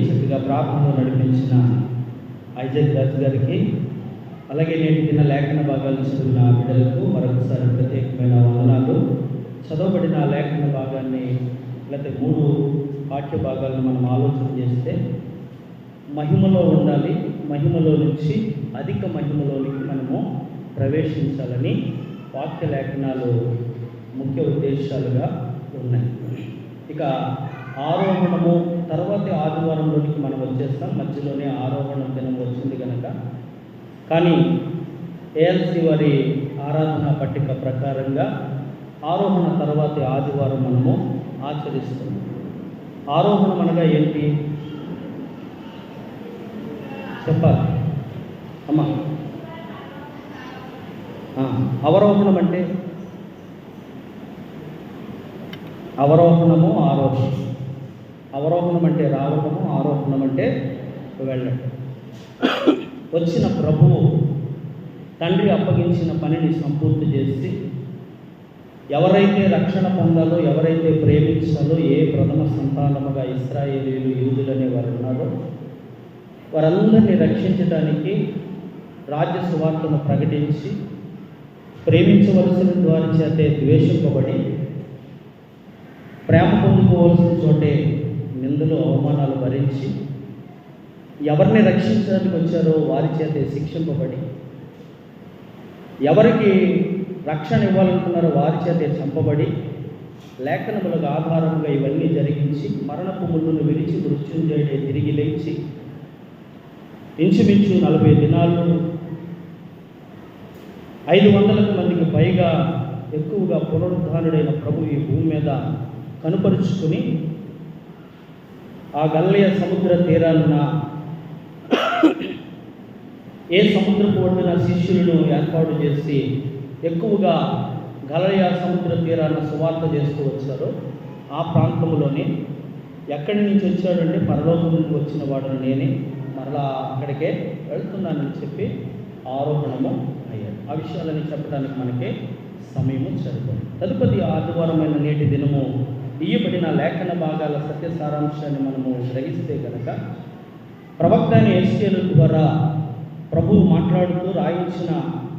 చక్కగా ప్రార్థనలో నడిపించిన ఐజాక్ రాజు గారికి, అలాగే నేటి దిన లేఖన భాగాలు చదివిన బిడ్డలకు మరొకసారి ప్రత్యేకమైన వందనాలు. చదవబడిన లేఖన భాగాన్ని లేకపోతే 3 పాఠ్య భాగాలను మనం ఆలోచన చేస్తే, మహిమలో ఉండాలి, మహిమలో నుంచి అధిక మహిమలోనికి మనము ప్రవేశించాలని వాక్య లేఖనాలు ముఖ్య ఉద్దేశాలుగా ఉన్నాయి. ఇక ఆరోహణము తర్వాతి ఆదివారంలోనికి మనం వచ్చేస్తాం. మధ్యలోనే ఆరోహణ దినం వచ్చింది కనుక. కానీ ఏఎల్సి వారి ఆరాధన పట్టిక ప్రకారంగా ఆరోహణ తర్వాతి ఆదివారం మనము ఆచరిస్తున్నాం. ఆరోహణం అనగా ఏంటి చెప్పాలి అమ్మా? అవరోహణం అంటే అవరోహణము, ఆరోహణం. అవరోహణం అంటే రావటము, ఆరోహణం అంటే వెళ్ళటం. వచ్చిన ప్రభువు తండ్రి అప్పగించిన పనిని సంపూర్తి చేసి, ఎవరైతే రక్షణ పొందాలో, ఎవరైతే ప్రేమించాలో, ఏ ప్రథమ సంతానముగా ఇశ్రాయేలీయులు, యూదులనే వారు ఉన్నారో వారందరినీ రక్షించడానికి రాజ్య సువార్తను ప్రకటించి, ప్రేమించవలసిన వారి చేతే ద్వేషింపబడి, ప్రేమ పొందుకోవాల్సిన చోటే నిందలు అవమానాలు భరించి, ఎవరిని రక్షించడానికి వచ్చారో వారి చేతే శిక్షింపబడి, ఎవరికి రక్షణ ఇవ్వాలనుకున్నారో వారి చేతే చంపబడి, లేఖనములకు ఆధారంగా ఇవన్నీ జరిగించి, మరణపు ముళ్ళను విడిచి మృత్యుంజయుడే తిరిగి లేచి ఇంచుమించు 40 దినాలు 500 మందికి పైగా ఎక్కువగా పునరుద్ధానుడైన ప్రభు ఈ భూమి మీద కనుపరుచుకుని, ఆ గలిలయ సముద్ర తీరాన ఏ సముద్రపు ఒడ్డున శిష్యులను ఏర్పాటు చేసి ఎక్కువగా గలిలయ సముద్ర తీరాన సువార్త చేస్తూ వచ్చారో ఆ ప్రాంతంలోనే ఎక్కడి నుంచి వచ్చాడంటే పరలోకం నుండి వచ్చిన వాడు నేనే, మరలా అక్కడికే వెళ్తున్నానని చెప్పి ఆరోహణము అయ్యాడు. ఆ విషయాలని చెప్పడానికి మనకి సమయము సరిపోయింది. తదుపరి ఆదివారమైన నేటి దినము ఇయ్యబడిన లేఖన భాగాల సత్య సారాంశాన్ని మనము గ్రహిస్తే కనుక, ప్రవక్త అయిన యేషయా ద్వారా ప్రభువు మాట్లాడుతూ రాయించిన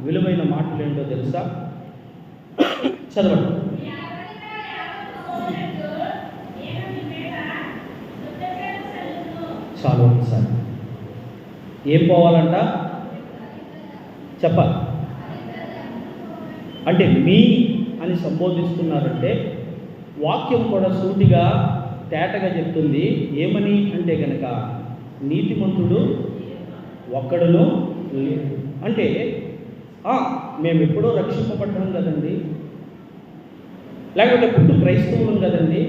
విలువైన మాటలు ఏంటో తెలుసా? చదవండి. చాలు ఒకసారి. ఏం పోవాలంట చెప్పాలి. అంటే మీ అని సంబోధిస్తున్నారంటే వాక్యం కూడా సూటిగా తేటగా చెప్తుంది. ఏమని అంటే కనుక, నీతిమంతుడు ఒక్కడును లేదు. అంటే మేము ఎప్పుడో రక్షింపబడ్డాం కదండి, లేకపోతే పుట్టు క్రైస్తవులం కదండి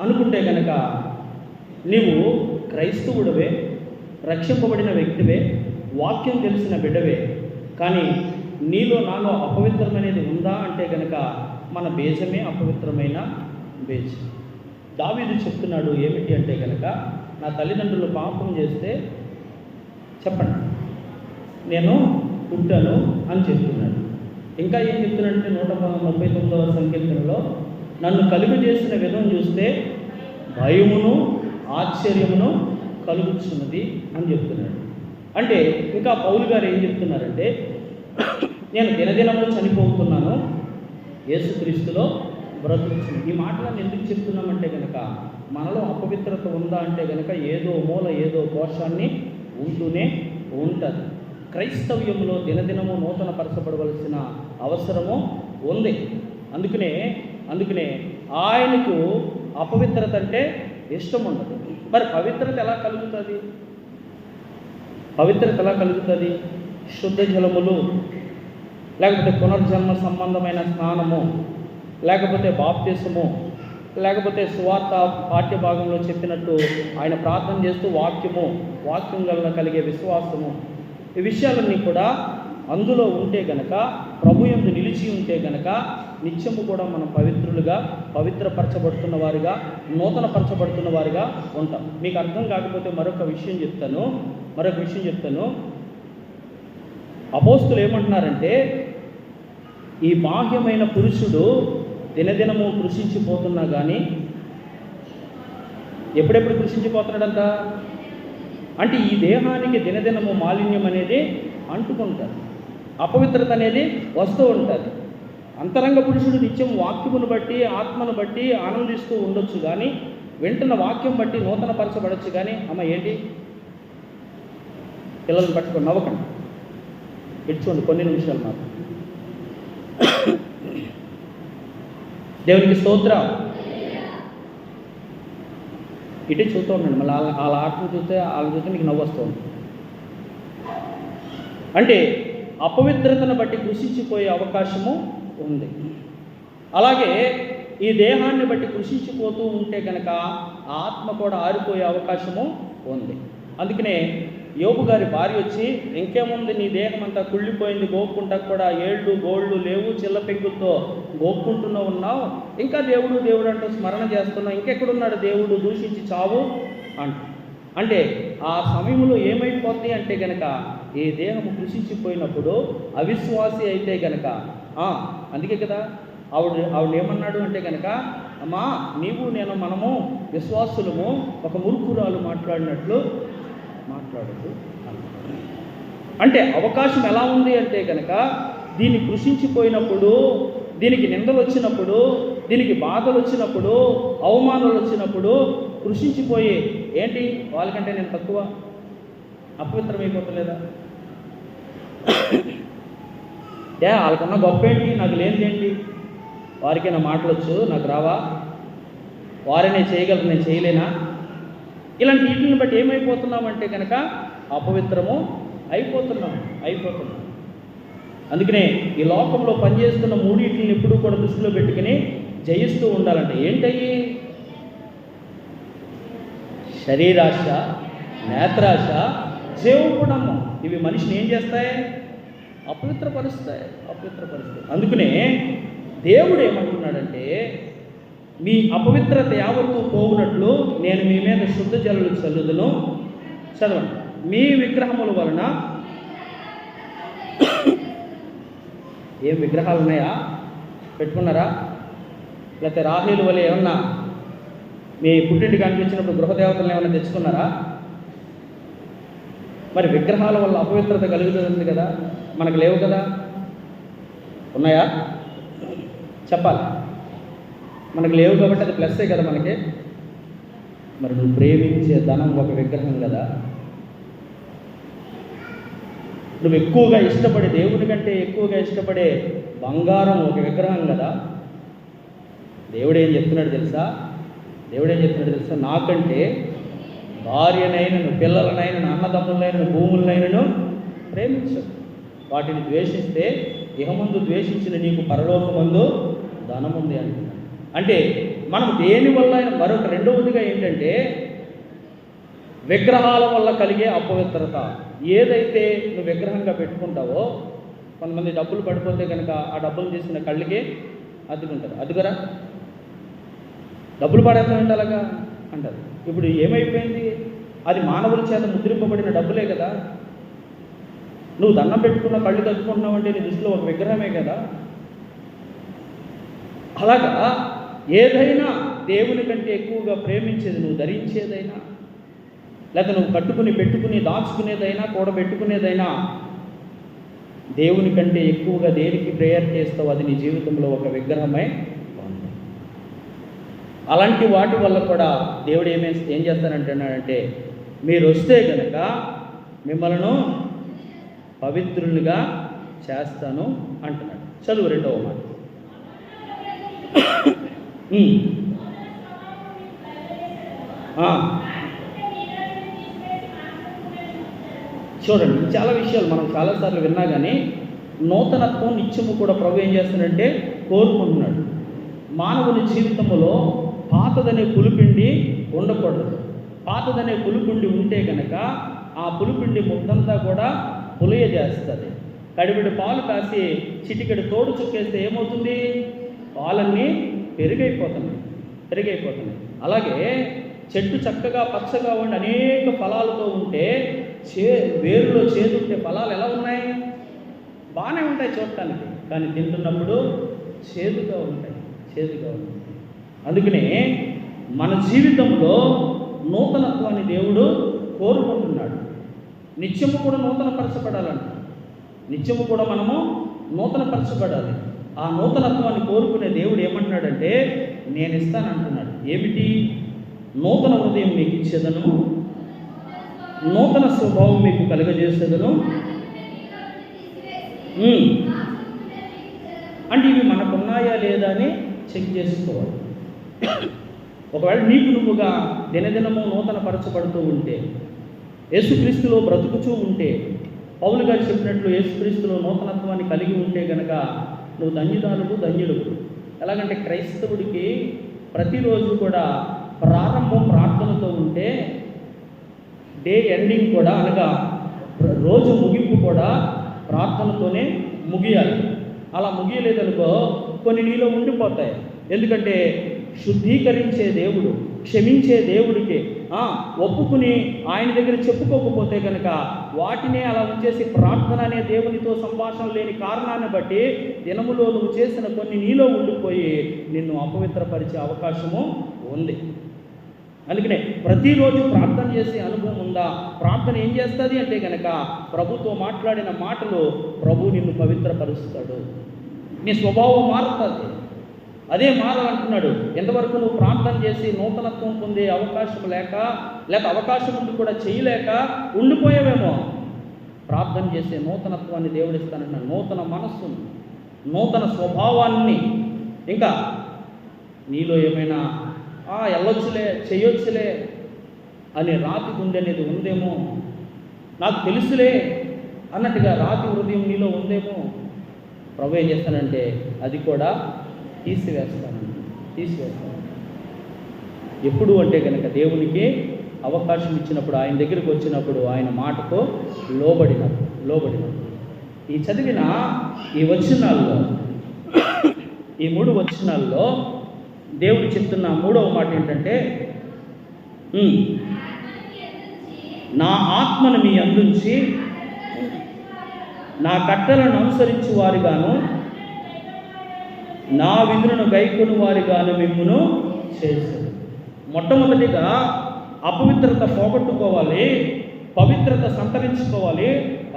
అనుకుంటే కనుక, నీవు క్రైస్తవుడవే, రక్షింపబడిన వ్యక్తివే, వాక్యం తెలిసిన బిడ్డవే. కానీ నీలో నాలో అపవిత్రమనేది ఉందా అంటే కనుక, మన బీజమే అపవిత్రమైన బీజం. దావీదు చెప్తున్నాడు ఏమిటి అంటే కనుక, నా తల్లిదండ్రులు పాపం చేస్తే చెప్పండి నేను పుట్టాను అని చెప్తున్నాడు. ఇంకా ఏం చెప్తున్నాడంటే 139వ సంకీర్తనలో, నన్ను కలుగు చేసిన విధం చూస్తే భయమును ఆశ్చర్యమును కలుగుతున్నది అని చెప్తున్నాడు. అంటే ఇంకా పౌలు గారు ఏం చెప్తున్నారంటే, నేను దినదినము చనిపోతున్నాను, యేసుక్రీస్తులో బ్రతుకుతున్నాను. ఈ మాటలను ఎందుకు చెప్తున్నామంటే కనుక, మనలో అపవిత్రత ఉందా అంటే కనుక ఏదో మూల ఏదో దోషాన్ని ఉంటూనే ఉంటుంది. క్రైస్తవ్యంలో దినదినము నూతన పరచబడవలసిన అవసరము ఉంది. అందుకనే ఆయనకు అపవిత్రత అంటే ఇష్టం ఉండదు. మరి పవిత్రత ఎలా కలుగుతుంది? శుద్ధ జలములు, లేకపోతే పునర్జన్మ సంబంధమైన స్నానము, లేకపోతే బాప్తిసము, లేకపోతే సువార్త పాఠ్య భాగంలో చెప్పినట్టు ఆయన ప్రార్థన చేస్తూ వాక్యం వలన కలిగే విశ్వాసము, ఈ విషయాలన్నీ కూడా అందులో ఉంటే గనక, ప్రభు యందు నిలిచి ఉంటే గనక నిత్యము కూడా మనం పవిత్రులుగా, పవిత్రపరచబడుతున్న వారిగా, నూతన పరచబడుతున్న వారిగా ఉంటాం. మీకు అర్థం కాకపోతే మరొక విషయం చెప్తాను. అపోస్తులు ఏమంటున్నారంటే, ఈ బాహ్యమైన పురుషుడు దినదినము కృషించిపోతున్నా కానీ ఎప్పుడెప్పుడు కృషించిపోతున్నాడంట అంటే ఈ దేహానికి దినదినము మాలిన్యం అనేది అంటుకుంటుంది, అపవిత్రత అనేది వస్తూ ఉంటుంది. అంతరంగ పురుషుడు నిత్యం వాక్యమును బట్టి ఆత్మను బట్టి ఆనందిస్తూ ఉండొచ్చు, కానీ వింటున్న వాక్యం బట్టి నూతన పరచబడచ్చు. కానీ అమ్మ ఏంటి పిల్లల్ని పట్టుకొని నవ్వకండి, ఇచ్చుకోండి కొన్ని నిమిషాలు మాత్రం. దేవునికి స్తోత్రం. ఇటే చూస్తూ ఉండండి, మళ్ళీ వాళ్ళ ఆటను చూస్తే వాళ్ళని చూస్తే మీకు నవ్వు వస్తుంది. అంటే అపవిత్రతను బట్టి కృషించిపోయే అవకాశము ఉంది. అలాగే ఈ దేహాన్ని బట్టి కృషించిపోతూ ఉంటే కనుక ఆత్మ కూడా ఆరిపోయే అవకాశము ఉంది. అందుకనే యోబు గారి భార్య వచ్చి, ఇంకేముంది నీ దేహం అంతా కుళ్ళిపోయింది, గోక్కుంటా కూడా ఏళ్ళు గోళ్ళు లేవు, చిల్ల పెంకులతో గోక్కుంటూనే ఉన్నావు, ఇంకా దేవుడు దేవుడు అంటూ స్మరణ చేస్తున్నావు, ఇంకెక్కడున్నాడు దేవుడు, దూషించి చావు అంట. అంటే ఆ సమయంలో ఏమైపోద్ది అంటే కనుక ఈ దేహము కృషించిపోయినప్పుడు అవిశ్వాసి అయితే కనుక అందుకే కదా ఆవిడ ఏమన్నాడు అంటే కనుక, అమ్మా నీవు నేను మనము విశ్వాసులము ఒక మూర్ఖురాలు మాట్లాడినట్లు మాట్లాడదు అంటే అవకాశం ఎలా ఉంది అంటే కనుక దీన్ని కృషించిపోయినప్పుడు, దీనికి నిందలు వచ్చినప్పుడు, దీనికి బాధలు వచ్చినప్పుడు, అవమానాలు వచ్చినప్పుడు కృషించిపోయి ఏంటి వాళ్ళకంటే నేను తక్కువ, అపవిత్రమైపోతలేదా, వాళ్ళకన్నా గొప్ప ఏంటి, నాకు లేనిదేంటి, వారికే నా మాటలొచ్చు నాకు రావా, వారినే చేయగలరు నేను చేయలేనా, ఇలాంటి వీటిని బట్టి ఏమైపోతున్నామంటే కనుక అపవిత్రము అయిపోతున్నాం. అందుకనే ఈ లోకంలో పనిచేస్తున్న మూడింటిని ఎప్పుడూ కూడా దృష్టిలో పెట్టుకుని జయిస్తూ ఉండాలంటే ఏంటయ్యి, శరీరాశ, నేత్రాశ, జీవపుడము. ఇవి మనిషిని ఏం చేస్తాయి, అపవిత్రపరుస్తాయి. అందుకనే దేవుడు ఏమంటున్నాడంటే, మీ అపవిత్రత యావత్తు పోవునట్లు నేను మీ మీద శుద్ధ జలులు చల్లుదును. చదవండి. మీ విగ్రహముల వలన, ఏం విగ్రహాలు ఉన్నాయా, పెట్టుకున్నారా, లేకపోతే రాహేలు వల్ల ఏమన్నా మీ పుట్టింటికి కనిపించినప్పుడు గృహదేవతలను ఏమన్నా తెచ్చుకున్నారా? మరి విగ్రహాల వల్ల అపవిత్రత కలుగుతుంది కదా, మనకు లేవు కదా, ఉన్నాయా చెప్పాలి. మనకు లేవు కాబట్టి అది ప్లస్సే కదా మనకి. మరి నువ్వు ప్రేమించే ధనం ఒక విగ్రహం కదా, నువ్వు ఎక్కువగా ఇష్టపడే దేవుని కంటే ఎక్కువగా ఇష్టపడే బంగారం ఒక విగ్రహం కదా. దేవుడు ఏం చెప్తున్నాడు తెలుసా, నాకంటే భార్యనైనను, పిల్లలనైనను, అన్నదమ్ములైనను, భూములనైనను ప్రేమించు, వాటిని ద్వేషిస్తే ఇహమందు ద్వేషించిన నీకు పరలోకమందు ధనముంది అంటున్నాడు. అంటే మనం దేనివల్ల, మరొక రెండవదిగా ఏంటంటే విగ్రహాల వల్ల కలిగే అపవిత్రత. ఏదైతే నువ్వు విగ్రహంగా పెట్టుకుంటావో, కొంతమంది డబ్బులు పడిపోతే కనుక ఆ డబ్బులు తీసుకున్న కళ్ళకి అద్దుకుంటారు, అదుగరా డబ్బులు పడేస్తామంటే అలాగా అంటారు. ఇప్పుడు ఏమైపోయింది, అది మానవుల చేత ముద్రింపబడిన డబ్బులే కదా. నువ్వు దండం పెట్టుకున్న కళ్ళు తగ్గుకుంటున్నావు అంటే నీ దృష్టిలో ఒక విగ్రహమే కదా. అలాగా ఏదైనా దేవుని కంటే ఎక్కువగా ప్రేమించేది, నువ్వు ధరించేదైనా, లేక నువ్వు కట్టుకుని పెట్టుకుని దాచుకునేదైనా, కూడబెట్టుకునేదైనా, దేవుని కంటే ఎక్కువగా దేనికి ప్రేయర్ చేస్తావు, అది నీ జీవితంలో ఒక విగ్రహమై ఉంది. అలాంటి వాటి వల్ల కూడా దేవుడు ఏం చేస్తానంటున్నాడంటే, మీరు వస్తే కనుక మిమ్మల్ని పవిత్రులుగా చేస్తాను అంటున్నాడు. చదువు రెండవ మాట. చూడండి, చాలా విషయాలు మనం చాలాసార్లు విన్నా కానీ నూతనత్వం నిత్యము కూడా ప్రభు ఏం చేస్తున్నాడంటే కోరుకుంటున్నాడు. మానవుని జీవితంలో పాతదనే పులిపిండి ఉండకూడదు. పాతదనే పులిపిండి ఉంటే కనుక ఆ పులిపిండి ముద్దంతా కూడా పులియ చేస్తుంది. కడివిడి పాలు కాసి చిటికెడు తోడు చుక్కేస్తే ఏమవుతుంది, పాలన్నీ పెరిగైపోతున్నాయి. అలాగే చెట్టు చక్కగా పచ్చగా ఉండి అనేక ఫలాలతో ఉంటే వేరులో చేదుంటే ఫలాలు ఎలా ఉన్నాయి, బాగానే ఉంటాయి చూడటానికి, కానీ తింటున్నప్పుడు చేదుగా ఉంటాయి. అందుకనే మన జీవితంలో నూతనత్వాన్ని దేవుడు కోరుకుంటున్నాడు. నిత్యము కూడా నూతనపరచబడాలంట. నిత్యము కూడా మనము నూతనపరచబడాలి. ఆ నూతనత్వాన్ని కోరుకునే దేవుడు ఏమంటున్నాడంటే నేను ఇస్తానంటున్నాడు. ఏమిటి? నూతన హృదయం మీకు ఇచ్చేదను, నూతన స్వభావం మీకు కలుగజేసేదను. అంటే ఇవి మనకున్నాయా లేదా అని చెక్ చేసుకోవాలి. ఒకవేళ నీకు నువ్వుగా దినదినము నూతన పరచబడుతూ ఉంటే, యేసుక్రీస్తులో బ్రతుకుతూ ఉంటే, పౌలు గారు చెప్పినట్లు యేసుక్రీస్తులో నూతనత్వాన్ని కలిగి ఉంటే గనక నువ్వు ధన్యుడు. ఎలాగంటే క్రైస్తవుడికి ప్రతిరోజు కూడా ప్రారంభం ప్రార్థనతో ఉంటే డే ఎండింగ్ కూడా, అనగా రోజు ముగింపు కూడా ప్రార్థనతోనే ముగియాలి. అలా ముగియలేదనుకో కొన్ని నీలో ఉండిపోతాయి. ఎందుకంటే శుద్ధీకరించే దేవుడు, క్షమించే దేవుడికి ఒప్పుకుని ఆయన దగ్గర చెప్పుకోకపోతే కనుక వాటినే అలా ఉంచేసి ప్రార్థన అనే దేవునితో సంభాషణ లేని కారణాన్ని బట్టి దినములో నువ్వు చేసిన కొన్ని నీలో ఉండిపోయి నిన్ను అపవిత్రపరిచే అవకాశము ఉంది. అందుకనే ప్రతిరోజు ప్రార్థన చేసే అనుభవం ఉందా? ప్రార్థన ఏం చేస్తుంది అంటే కనుక ప్రభుతో మాట్లాడిన మాటలు ప్రభు నిన్ను పవిత్రపరుస్తాడు. నీ స్వభావం మారుతుంది. అదే మారాలంటున్నాడు. ఎంతవరకు నువ్వు ప్రార్థన చేసి నూతనత్వం పొందే అవకాశం లేక అవకాశం ఉండి కూడా చేయలేక ఉండిపోయావేమో. ప్రార్థన చేసే నూతనత్వాన్ని దేవుడిస్తానంటున్నాడు. నూతన మనస్సును, నూతన స్వభావాన్ని. ఇంకా నీలో ఏమైనా వెళ్ళొచ్చులే, చేయొచ్చులే అనే రాతి గుండె అనేది ఉందేమో, నాకు తెలుసులే అన్నట్టుగా రాతి హృదయం నీలో ఉందేమో. ప్రభు ఏం చేస్తానంటే అది కూడా తీసివేస్తాను. ఎప్పుడు అంటే కనుక దేవునికి అవకాశం ఇచ్చినప్పుడు, ఆయన దగ్గరికి వచ్చినప్పుడు, ఆయన మాటకు లోబడినప్పుడు. ఈ చదివిన ఈ వచనాల్లో, ఈ 3 వచనాల్లో దేవుడు చెప్తున్న 3వ మాట ఏంటంటే నా ఆత్మను మీ అందుంచి నా కట్టలను అనుసరించి వారిగాను నా విధులను గైకొని వారిగాను మిమ్మును చేశారు. మొట్టమొదటిగా అపవిత్రత పోగొట్టుకోవాలి, పవిత్రత సంతరించుకోవాలి.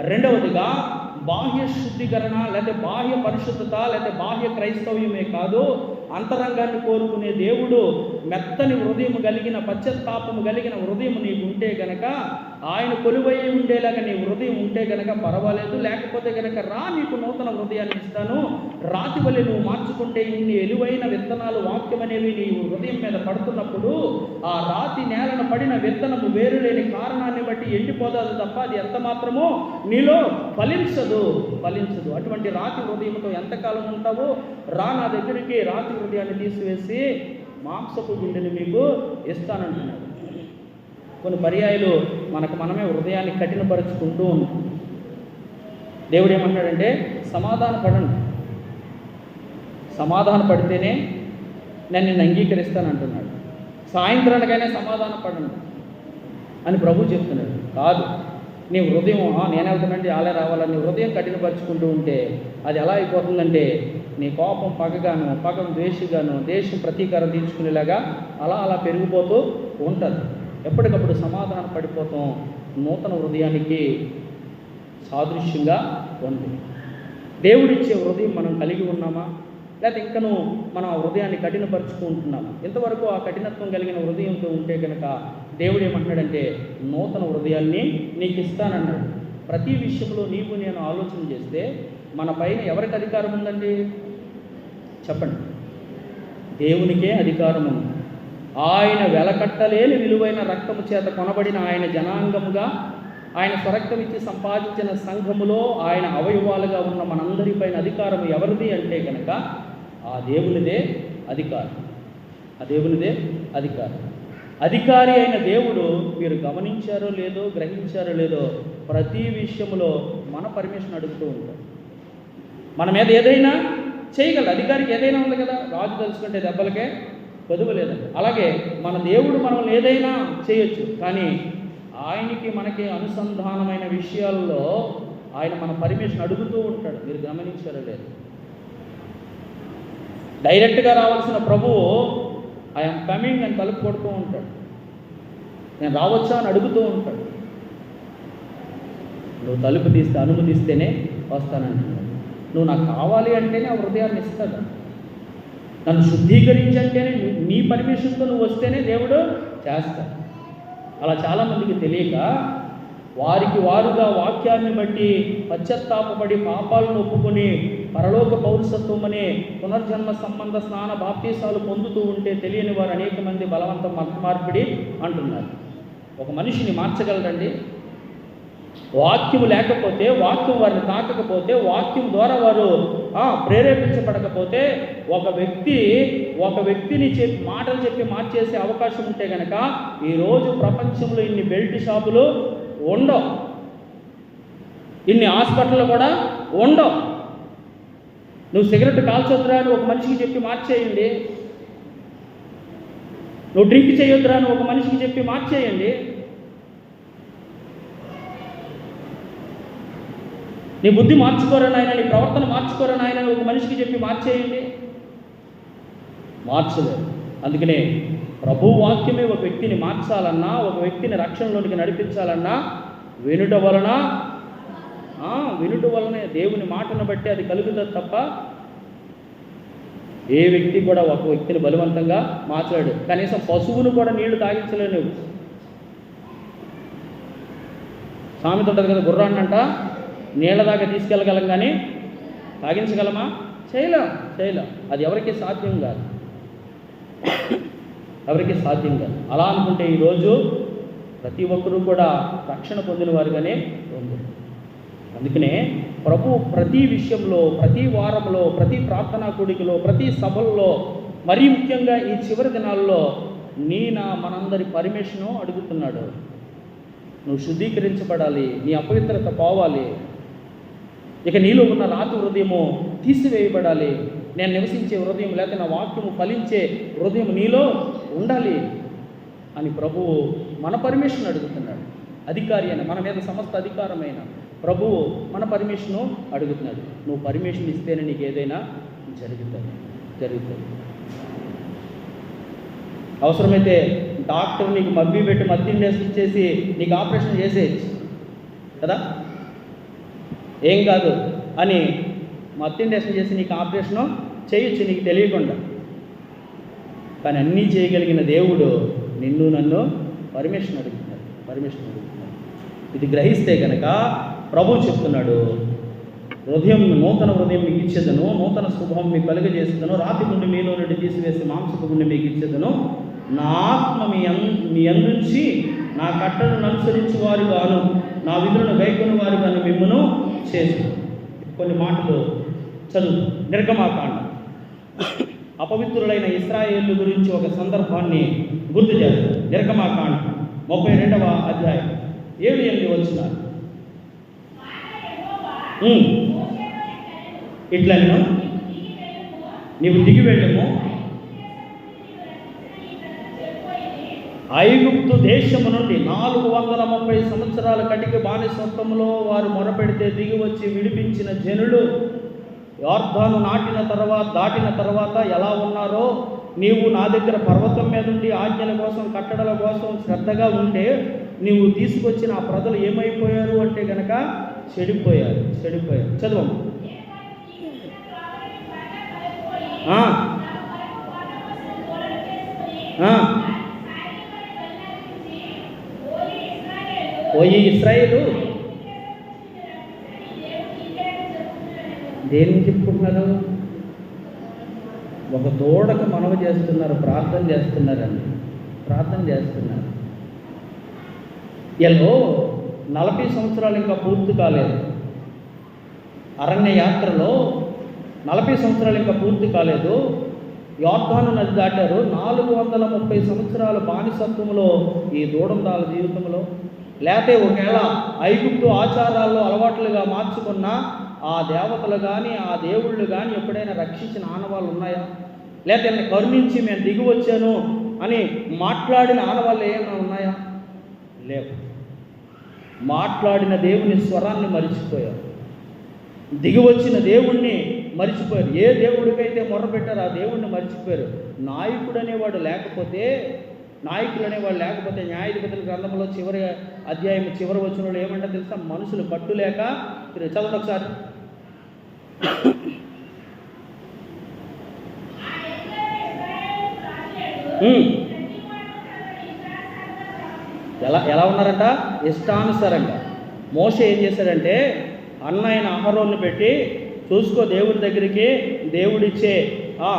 రెండవదిగా బాహ్య శుద్ధీకరణ, లేదా బాహ్య పరిశుద్ధత, లేదా బాహ్య క్రైస్తవ్యమే కాదు, అంతరంగాన్ని కోరుకునే దేవుడు మెత్తని హృదయం కలిగిన, పశ్చాత్తాపము కలిగిన హృదయం నీకు ఉంటే గనక, ఆయన కొలువై ఉండేలాగా నీ హృదయం ఉంటే గనక పర్వాలేదు. లేకపోతే గనక నీకు నూతన హృదయాన్ని ఇస్తాను. రాతి వలె నువ్వు మార్చుకుంటే ఇన్ని ఎలువైన విత్తనాలు, వాక్యం అనేవి నీ హృదయం మీద పడుతున్నప్పుడు ఆ రాతి నేలను పడిన విత్తనము వేరు లేని కారణాన్ని బట్టి ఎండిపోదాదు తప్ప అది ఎంత మాత్రమో నీలో ఫలించదు. అటువంటి రాతి హృదయంతో ఎంతకాలం ఉంటావో నా దగ్గరికి రాతి హృదయాన్ని తీసివేసి మాంసపు గుండెని మీకు ఇస్తానంటున్నాడు. కొన్ని పర్యాయాలు మనమే హృదయాన్ని కఠినపరుచుకుంటూ ఉంటాం. దేవుడు ఏమంటాడంటే సమాధాన పడితేనే నేను నిన్ను అంగీకరిస్తానంటున్నాడు. సాయంత్రానికైనా సమాధాన పడండి అని ప్రభు చెప్తున్నాడు. కాదు, నీ హృదయం నేను వెళ్తానంటే అలా రావాలని నీ హృదయం కఠినపరుచుకుంటూ ఉంటే అది ఎలా అయిపోతుందంటే నీ కోపం పగం ద్వేషిగాను, దేశం ప్రతీకారం తీర్చుకునేలాగా అలా పెరిగిపోతూ ఉంటుంది. ఎప్పటికప్పుడు సమాధాన పడిపోతాం. నూతన హృదయానికి సాదృశ్యంగా ఉంది. దేవుడిచ్చే హృదయం మనం కలిగి ఉన్నామా, లేకపోతే ఇంకనూ మనం ఆ హృదయాన్ని కఠినపరుచుకుంటున్నామా? ఇంతవరకు ఆ కఠినత్వం కలిగిన హృదయంతో ఉంటే కనుక దేవుడు ఏమంటున్నాడంటే నూతన హృదయాన్ని నీకు ఇస్తానన్నాడు. ప్రతి విషయంలో నీవు నేను ఆలోచన చేస్తే మన పైన ఎవరికి అధికారం ఉందండి? చెప్పండి. దేవునికే అధికారం ఉంది. ఆయన వెలకట్టలేని విలువైన రక్తము చేత కొనబడిన ఆయన జనాంగముగా, ఆయన స్వరక్తం ఇచ్చి సంపాదించిన సంఘములో ఆయన అవయవాలుగా ఉన్న మనందరిపైన అధికారం ఎవరిది అంటే కనుక ఆ దేవునిదే అధికారం. అధికారి అయిన దేవుడు మీరు గమనించారో లేదో, గ్రహించారో లేదో, ప్రతి విషయంలో మన పర్మిషన్ అడుగుతూ ఉంటాం. మన మీద ఏదైనా చేయగలరు. అధికారికి ఏదైనా ఉంది కదా, రాజు తలుచుకుంటే దెబ్బలకే కొదువలేదండి. అలాగే మన దేవుడు మనల్ని ఏదైనా చేయొచ్చు, కానీ ఆయనకి మనకి అనుసంధానమైన విషయాల్లో ఆయన మన పర్మిషన్ అడుగుతూ ఉంటాడు. మీరు గమనించారో లేదు? డైరెక్ట్గా రావాల్సిన ప్రభువు ఐఎమ్ కమింగ్ అని తలుపు కొడుతూ ఉంటాడు. నేను రావచ్చా అని అడుగుతూ ఉంటాడు. నువ్వు తలుపు తీస్తే అనుమతిస్తేనే వస్తానంటున్నాడు. నువ్వు నాకు కావాలి అంటేనే ఆ హృదయాన్ని ఇస్తాడు. నన్ను శుద్ధీకరించంటేనే నీ పర్మిషన్తో నువ్వు వస్తేనే దేవుడు చేస్తాడు. అలా చాలామందికి తెలియక వారికి వారుగా వాక్యాన్ని బట్టి పశ్చాత్తాపపడి పాపాలను ఒప్పుకొని పరలోక పౌరసత్వం అనే పునర్జన్మ సంబంధ స్నాన బాప్తీసాలు పొందుతూ ఉంటే తెలియని వారు అనేక మంది బలవంతం మార్పిడి అంటున్నారు. ఒక మనిషిని మార్చగలరండి? వాక్యం లేకపోతే, వాక్యం వారిని తాకకపోతే, వాక్యం ద్వారా వారు ప్రేరేపించబడకపోతే ఒక వ్యక్తిని మాటలు చెప్పి మార్చేసే అవకాశం ఉంటే కనుక ఈరోజు ప్రపంచంలో ఇన్ని బెల్ట్ షాపులు ఉండవు, ఇన్ని హాస్పిటల్ కూడా ఉండవు. నువ్వు సిగరెట్ కాల్చొద్దురా అని ఒక మనిషికి చెప్పి మార్చేయండి, నువ్వు డ్రింక్ చేయొద్దురా అని ఒక మనిషికి చెప్పి మార్చేయండి, నీ బుద్ధి మార్చుకోరని ఆయన, నీ ప్రవర్తన మార్చుకోరని ఆయన ఒక మనిషికి చెప్పి మార్చేయండి, మార్చలేదు. అందుకనే ప్రభు వాక్యమే ఒక వ్యక్తిని మార్చాలన్నా, ఒక వ్యక్తిని రక్షణలోనికి నడిపించాలన్నా వినుట వలనే దేవుని మాటను బట్టి అది కలుగుతుంది తప్ప ఏ వ్యక్తి కూడా ఒక వ్యక్తిని బలవంతంగా మార్చలేడు. కనీసం పశువును కూడా నీళ్లు తాగించలేవు నువ్వు. సామెత ఉంటుంది కదా, గుర్రాన్నంట నీళ్ళ దాకా తీసుకెళ్ళగలం కానీ తాగించగలమా? చేయలేం. అది ఎవరికి సాధ్యం కాదు. అలా అనుకుంటే ఈరోజు ప్రతి ఒక్కరూ కూడా రక్షణ పొందిన వారుగానే ఉంది. అందుకనే ప్రభు ప్రతి విషయంలో, ప్రతి వారంలో, ప్రతి ప్రార్థనా కూడికలో, ప్రతి సభల్లో, మరీ ముఖ్యంగా ఈ చివరి దినాల్లో మనందరి పర్మిషను అడుగుతున్నాడు. నువ్వు శుద్ధీకరించబడాలి, నీ అపవిత్రత పోవాలి, ఇక నీలో ఉన్న రాతి హృదయము తీసివేయబడాలి, నేను నివసించే హృదయం లేక నా వాక్యము ఫలించే హృదయం నీలో ఉండాలి అని ప్రభువు మన పర్మిషన్ అడుగుతున్నాడు. అధికారి అయిన, మన మీద సమస్త అధికారమైన ప్రభువు మన పర్మిషను అడుగుతున్నాడు. నువ్వు పర్మిషన్ ఇస్తేనే నీకు ఏదైనా జరుగుతుంది. అవసరమైతే డాక్టర్ నీకు మబ్బి పెట్టి మత్తు ఇంజెక్షన్ ఇచ్చేసి నీకు ఆపరేషన్ చేసేయచ్చు కదా, ఏం కాదు అని మత్తు ఇంజెక్షన్ చేసి నీకు ఆపరేషను చేయొచ్చు నీకు తెలియకుండా. కానీ అన్నీ చేయగలిగిన దేవుడు నిన్ను నన్ను పర్మిషన్ అడుగుతున్నాడు. ఇది గ్రహిస్తే కనుక ప్రభు చెప్తున్నాడు, నూతన హృదయం మీకు ఇచ్చేదను, నూతన స్వభావం మీకు కలుగజేసేదను, రాతి గుండె మీలో నుండి తీసివేసి మాంసపు గుండె మీకు ఇచ్చేదను, నా ఆత్మ మీ అందుంచి నా కట్టలను అనుసరించి వారుగాను, నా విధులను గైకొని వారుగాను మిమ్మను చేసి. కొన్ని మాటలు చదువు. నిర్గమాకాండం అపవిత్రులైన ఇశ్రాయేలు గురించి ఒక సందర్భాన్ని గుర్తు చేస్తారు. నిర్గమాకాండం 32వ అధ్యాయం 7-8 వచనాలు. ఇట్లను నీవు దిగి వెళ్ళము, ఐగుప్తు దేశము నుండి 430 సంవత్సరాల కటిక బానిసత్వంలో వారు మొరపెడితే దిగి వచ్చి విడిపించిన జనులు యోర్దాను దాటిన తర్వాత ఎలా ఉన్నారో నీవు నా దగ్గర పర్వతం మీద నుండి ఆజ్ఞల కోసం, కట్టడల కోసం శ్రద్ధగా ఉంటే నీవు తీసుకొచ్చిన ఆ ప్రజలు ఏమైపోయారు అంటే గనక చెడిపోయారు. చదవము. ఓయి ఇశ్రాయేలు, దేన్ని చెప్పుకుంటున్నారు? ఒక దూడకు మనవి చేస్తున్నారు, ప్రార్థన చేస్తున్నారండి. వీళ్ళు 40 సంవత్సరాలు ఇంకా పూర్తి కాలేదు. అరణ్య యాత్రలో 40 సంవత్సరాలు ఇంకా పూర్తి కాలేదు. యోర్దాను నది దాటారు. 430 సంవత్సరాల బానిసత్వంలో ఈ దూడందాల జీవితంలో, లేకపోతే ఒకవేళ ఐగుప్తు ఆచారాల్లో అలవాట్లుగా మార్చుకున్న ఆ దేవతలు కానీ, ఆ దేవుళ్ళు కానీ ఎప్పుడైనా రక్షించిన ఆనవాళ్ళు ఉన్నాయా? లేకపోతే కరుణించి మేము దిగి వచ్చాను అని మాట్లాడిన ఆనవాళ్ళు ఏమైనా ఉన్నాయా? లేవు. మాట్లాడిన దేవుని స్వరాన్ని మరిచిపోయారు, దిగి వచ్చిన దేవుణ్ణి మరిచిపోయారు. ఏ దేవుడికైతే మొర్రపెట్టారో ఆ దేవుణ్ణి మరిచిపోయారు. నాయకుడు అనేవాడు లేకపోతే నాయకులు అనేవాళ్ళు లేకపోతే న్యాయాధిపతుల గ్రంథంలో చివరి అధ్యాయం చివరి వచనంలో ఏమంటే తెలుసా? మనుషులు పట్టులేక చదవండి ఒకసారి. ఎలా ఉన్నారంట? ఇష్టానుసారంగా. మోషే ఏం చేశాడంటే అన్నైన అహరోన్ని పెట్టి, చూసుకో దేవుడి దగ్గరికి దేవుడిచ్చే ఆ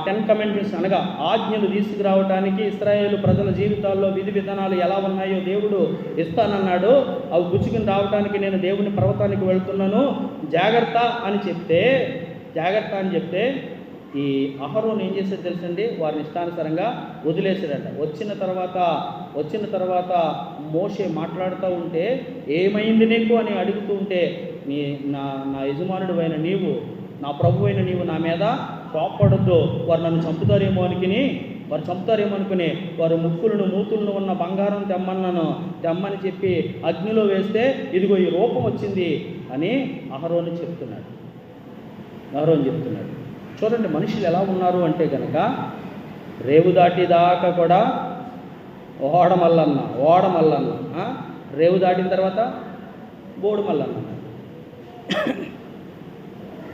10 కమాండ్మెంట్స్ అనగా ఆజ్ఞలు తీసుకురావడానికి ఇశ్రాయేలు ప్రజల జీవితాల్లో విధి విధానాలు ఎలా ఉన్నాయో దేవుడు ఇస్తానన్నాడు. అవి పుచ్చుకుని రావడానికి నేను దేవుని పర్వతానికి వెళ్తున్నాను, జాగ్రత్త అని చెప్తే ఈ అహరోను ఏం చేసేది తెలుసండి? వారిని ఇష్టానుసారంగా వదిలేసాడంట. వచ్చిన తర్వాత మోషే మాట్లాడుతూ ఉంటే, ఏమైంది నీకు అని అడుగుతూ ఉంటే, నా యజమానుడు అయిన నీవు, నా ప్రభు అయిన నీవు నా మీద కోప్పడొద్దు, వారు నన్ను చంపుతారేమో అనుకుని వారు ముక్కులను మూతులను ఉన్న బంగారం తెమ్మని చెప్పి అగ్నిలో వేస్తే ఇదిగో ఈ రూపం వచ్చింది అని అహరోను చెప్తున్నాడు. చూడండి మనుషులు ఎలా ఉన్నారు అంటే కనుక, రేవు దాటి దాకా కూడా ఓడమల్లన్న, రేవు దాటిన తర్వాత బోడుమల్లన్న.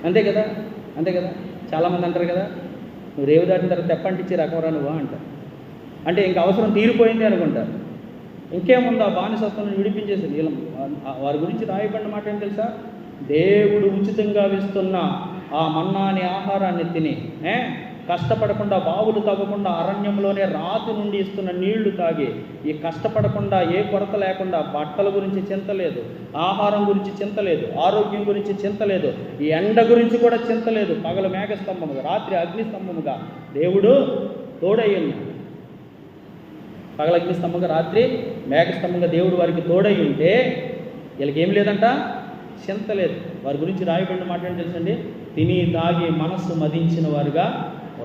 అంతే కదా. చాలామంది అంటారు కదా, నువ్వు రేవు దాటిన తర్వాత తెప్పంటిచ్చి రకమరా నువ్వు అంటారు. అంటే ఇంక అవసరం తీరిపోయింది అనుకుంటారు. ఇంకేముంది, ఆ బానిసత్వం విడిపించేసింది. వారి గురించి రాయబడిన మాట ఏం తెలుసా? దేవుడు ఉచితంగా ఇస్తున్న ఆ మన్నా అనే ఆహారాన్ని తిని, కష్టపడకుండా, బావులు తవ్వకుండా, అరణ్యంలోనే రాతి నుండి ఇస్తున్న నీళ్లు తాగి, ఈ కష్టపడకుండా, ఏ కొరత లేకుండా, బట్టల గురించి చింత లేదు, ఆహారం గురించి చింత లేదు, ఆరోగ్యం గురించి చింత లేదు, ఈ ఎండ గురించి కూడా చింత లేదు. పగలు మేఘస్తంభముగా, రాత్రి అగ్నిస్తంభముగా దేవుడు తోడయ్యింది. పగల అగ్నిస్తంభంగా, రాత్రి మేఘస్తంభంగా దేవుడు వారికి తోడై ఉంటే వీళ్ళకి ఏం లేదంట, చింత లేదు. వారి గురించి రాయబడిన మాట ఏంటి తెలుసండి? తిని తాగి మనస్సు మదించిన వారుగా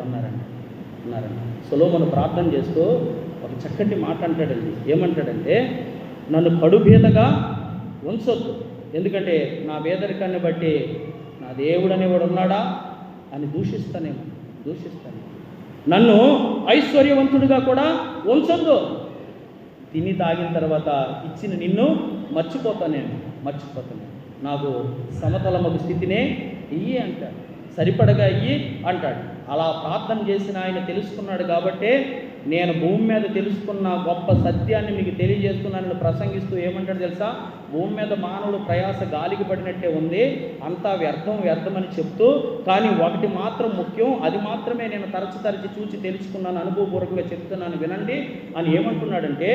ఉన్నారండి. సొలొమోను ప్రార్థన చేస్తూ ఒక చక్కటి మాట అంటాడండి. ఏమంటాడంటే, నన్ను కడుబీదగా ఉంచొద్దు, ఎందుకంటే నా పేదరికాన్ని బట్టి నా దేవుడు అనేవాడు ఉన్నాడా అని దూషిస్తాను. నన్ను ఐశ్వర్యవంతుడిగా కూడా ఉంచొద్దు, తిని తాగిన తర్వాత ఇచ్చిన నిన్ను మర్చిపోతాను. నాకు సమతలమగు స్థితినే ఇయ్యి అంటాడు, సరిపడగా ఇయ్యి అంటాడు. అలా ప్రార్థన చేసిన ఆయన తెలుసుకున్నాడు. కాబట్టే నేను భూమి మీద తెలుసుకున్న గొప్ప సత్యాన్ని మీకు తెలియజేస్తున్నానని ప్రసంగిస్తూ ఏమంటాడు తెలుసా? భూమి మీద మానవుడు ప్రయాస గాలికి పడినట్టే ఉంది, అంతా వ్యర్థమని చెప్తూ, కానీ ఒకటి మాత్రం ముఖ్యం, అది మాత్రమే నేను తరచి చూచి తెలుసుకున్నాను, అనుభవపూర్వకంగా చెప్తున్నాను వినండి అని ఏమంటున్నాడంటే,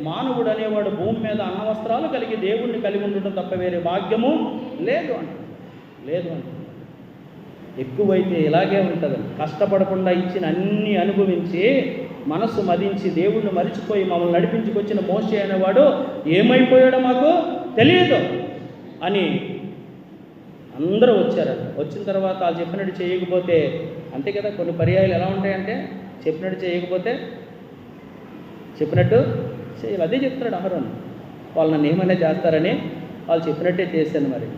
మానవుడు అనేవాడు భూమి మీద అన్నవస్త్రాలు కలిగి దేవుణ్ణి కలిగి ఉండటం తప్ప వేరే భాగ్యము లేదు అంటున్నాడు. ఎక్కువైతే ఇలాగే ఉంటుంది. కష్టపడకుండా ఇచ్చిన అన్నీ అనుభవించి మనస్సు మదించి దేవుణ్ణి మరిచిపోయి మమ్మల్ని నడిపించుకొచ్చిన మోషే అనేవాడు ఏమైపోయాడో మాకు తెలియదు అని అందరూ వచ్చారంట. వచ్చిన తర్వాత వాళ్ళు చెప్పినట్టు చేయకపోతే, అంతే కదా, కొన్ని పర్యాయాలు ఎలా ఉంటాయంటే చెప్పినట్టు చేయకపోతే చెప్పినట్టు చేయాలి. అదే చెప్తున్నాడు అహరోను. వాళ్ళు నన్ను ఏమైనా చేస్తారని వాళ్ళు చెప్పినట్టే చేశాను మరి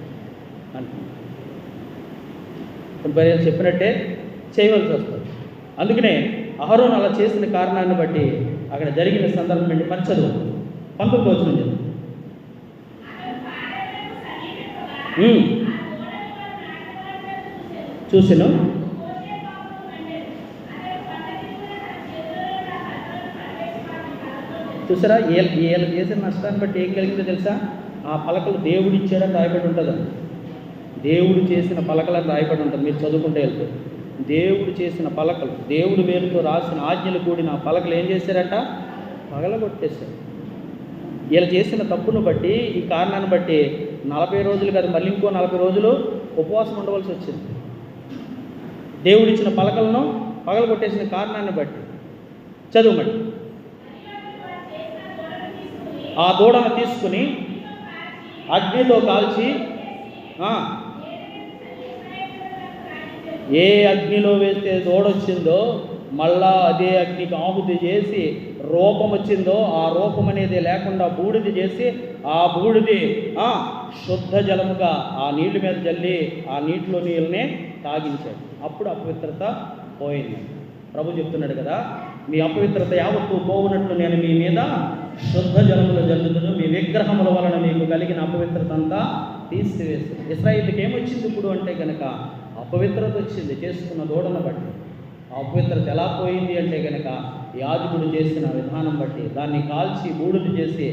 అంటున్నాడు. కొన్ని పర్యాలు చెప్పినట్టే చేయవలసి వస్తుంది. అందుకనే అహరోను అలా చేసిన కారణాన్ని బట్టి అక్కడ జరిగిన సందర్భం నుండి పంచదు 19వ వచనం చూసాను. చూసారా, వీళ్ళు చేసిన నష్టాన్ని బట్టి ఏం కలిగిందో తెలుసా? ఆ పలకలు దేవుడు ఇచ్చాడని రాయబడి ఉంటుంది. దేవుడు చేసిన పలకలను రాయబడి ఉంటుంది. మీరు చదువుకుంటే వెళ్తే దేవుడు చేసిన పలకలు, దేవుడు పేరుతో రాసిన ఆజ్ఞలు కూడిన పలకలు ఏం చేశారంట? పగలగొట్టేశారు. వీళ్ళు చేసిన తప్పును బట్టి, ఈ కారణాన్ని బట్టి 40 రోజులు కాదు, మళ్ళీ ఇంకో 40 రోజులు ఉపవాసం ఉండవలసి వచ్చింది. దేవుడిచ్చిన పలకలను పగలగొట్టేసిన కారణాన్ని బట్టి. చదువుమండి. ఆ దూడను తీసుకుని అగ్నితో కాల్చి, ఏ అగ్నిలో వేస్తే దూడొచ్చిందో మళ్ళా అదే అగ్నికి ఆహుతి చేసి రూపం వచ్చిందో ఆ రూపం అనేది లేకుండా బూడిది చేసి, ఆ బూడిది శుద్ధ జలముగా ఆ నీళ్ళ మీద జల్లి ఆ నీటిలో నీళ్ళనే తాగించాడు. అప్పుడు అపవిత్రత పోయింది. ప్రభు చెప్తున్నాడు కదా, మీ అపవిత్రత యావత్తు పోవునట్లు నేను మీ మీద శుద్ధ జలముల జల్లుదును, మీ విగ్రహముల వలన మీకు కలిగిన అపవిత్రత అంతా తీసివేస్తుంది. ఇశ్రాయేలుకి ఏమొచ్చింది ఇప్పుడు అంటే కనుక అపవిత్రత వచ్చింది, చేసుకున్న దూడను బట్టి. ఆ అపవిత్రత ఎలా పోయింది అంటే కనుక యాజకుడు చేసిన విధానం బట్టి. దాన్ని కాల్చి బూడిద చేసి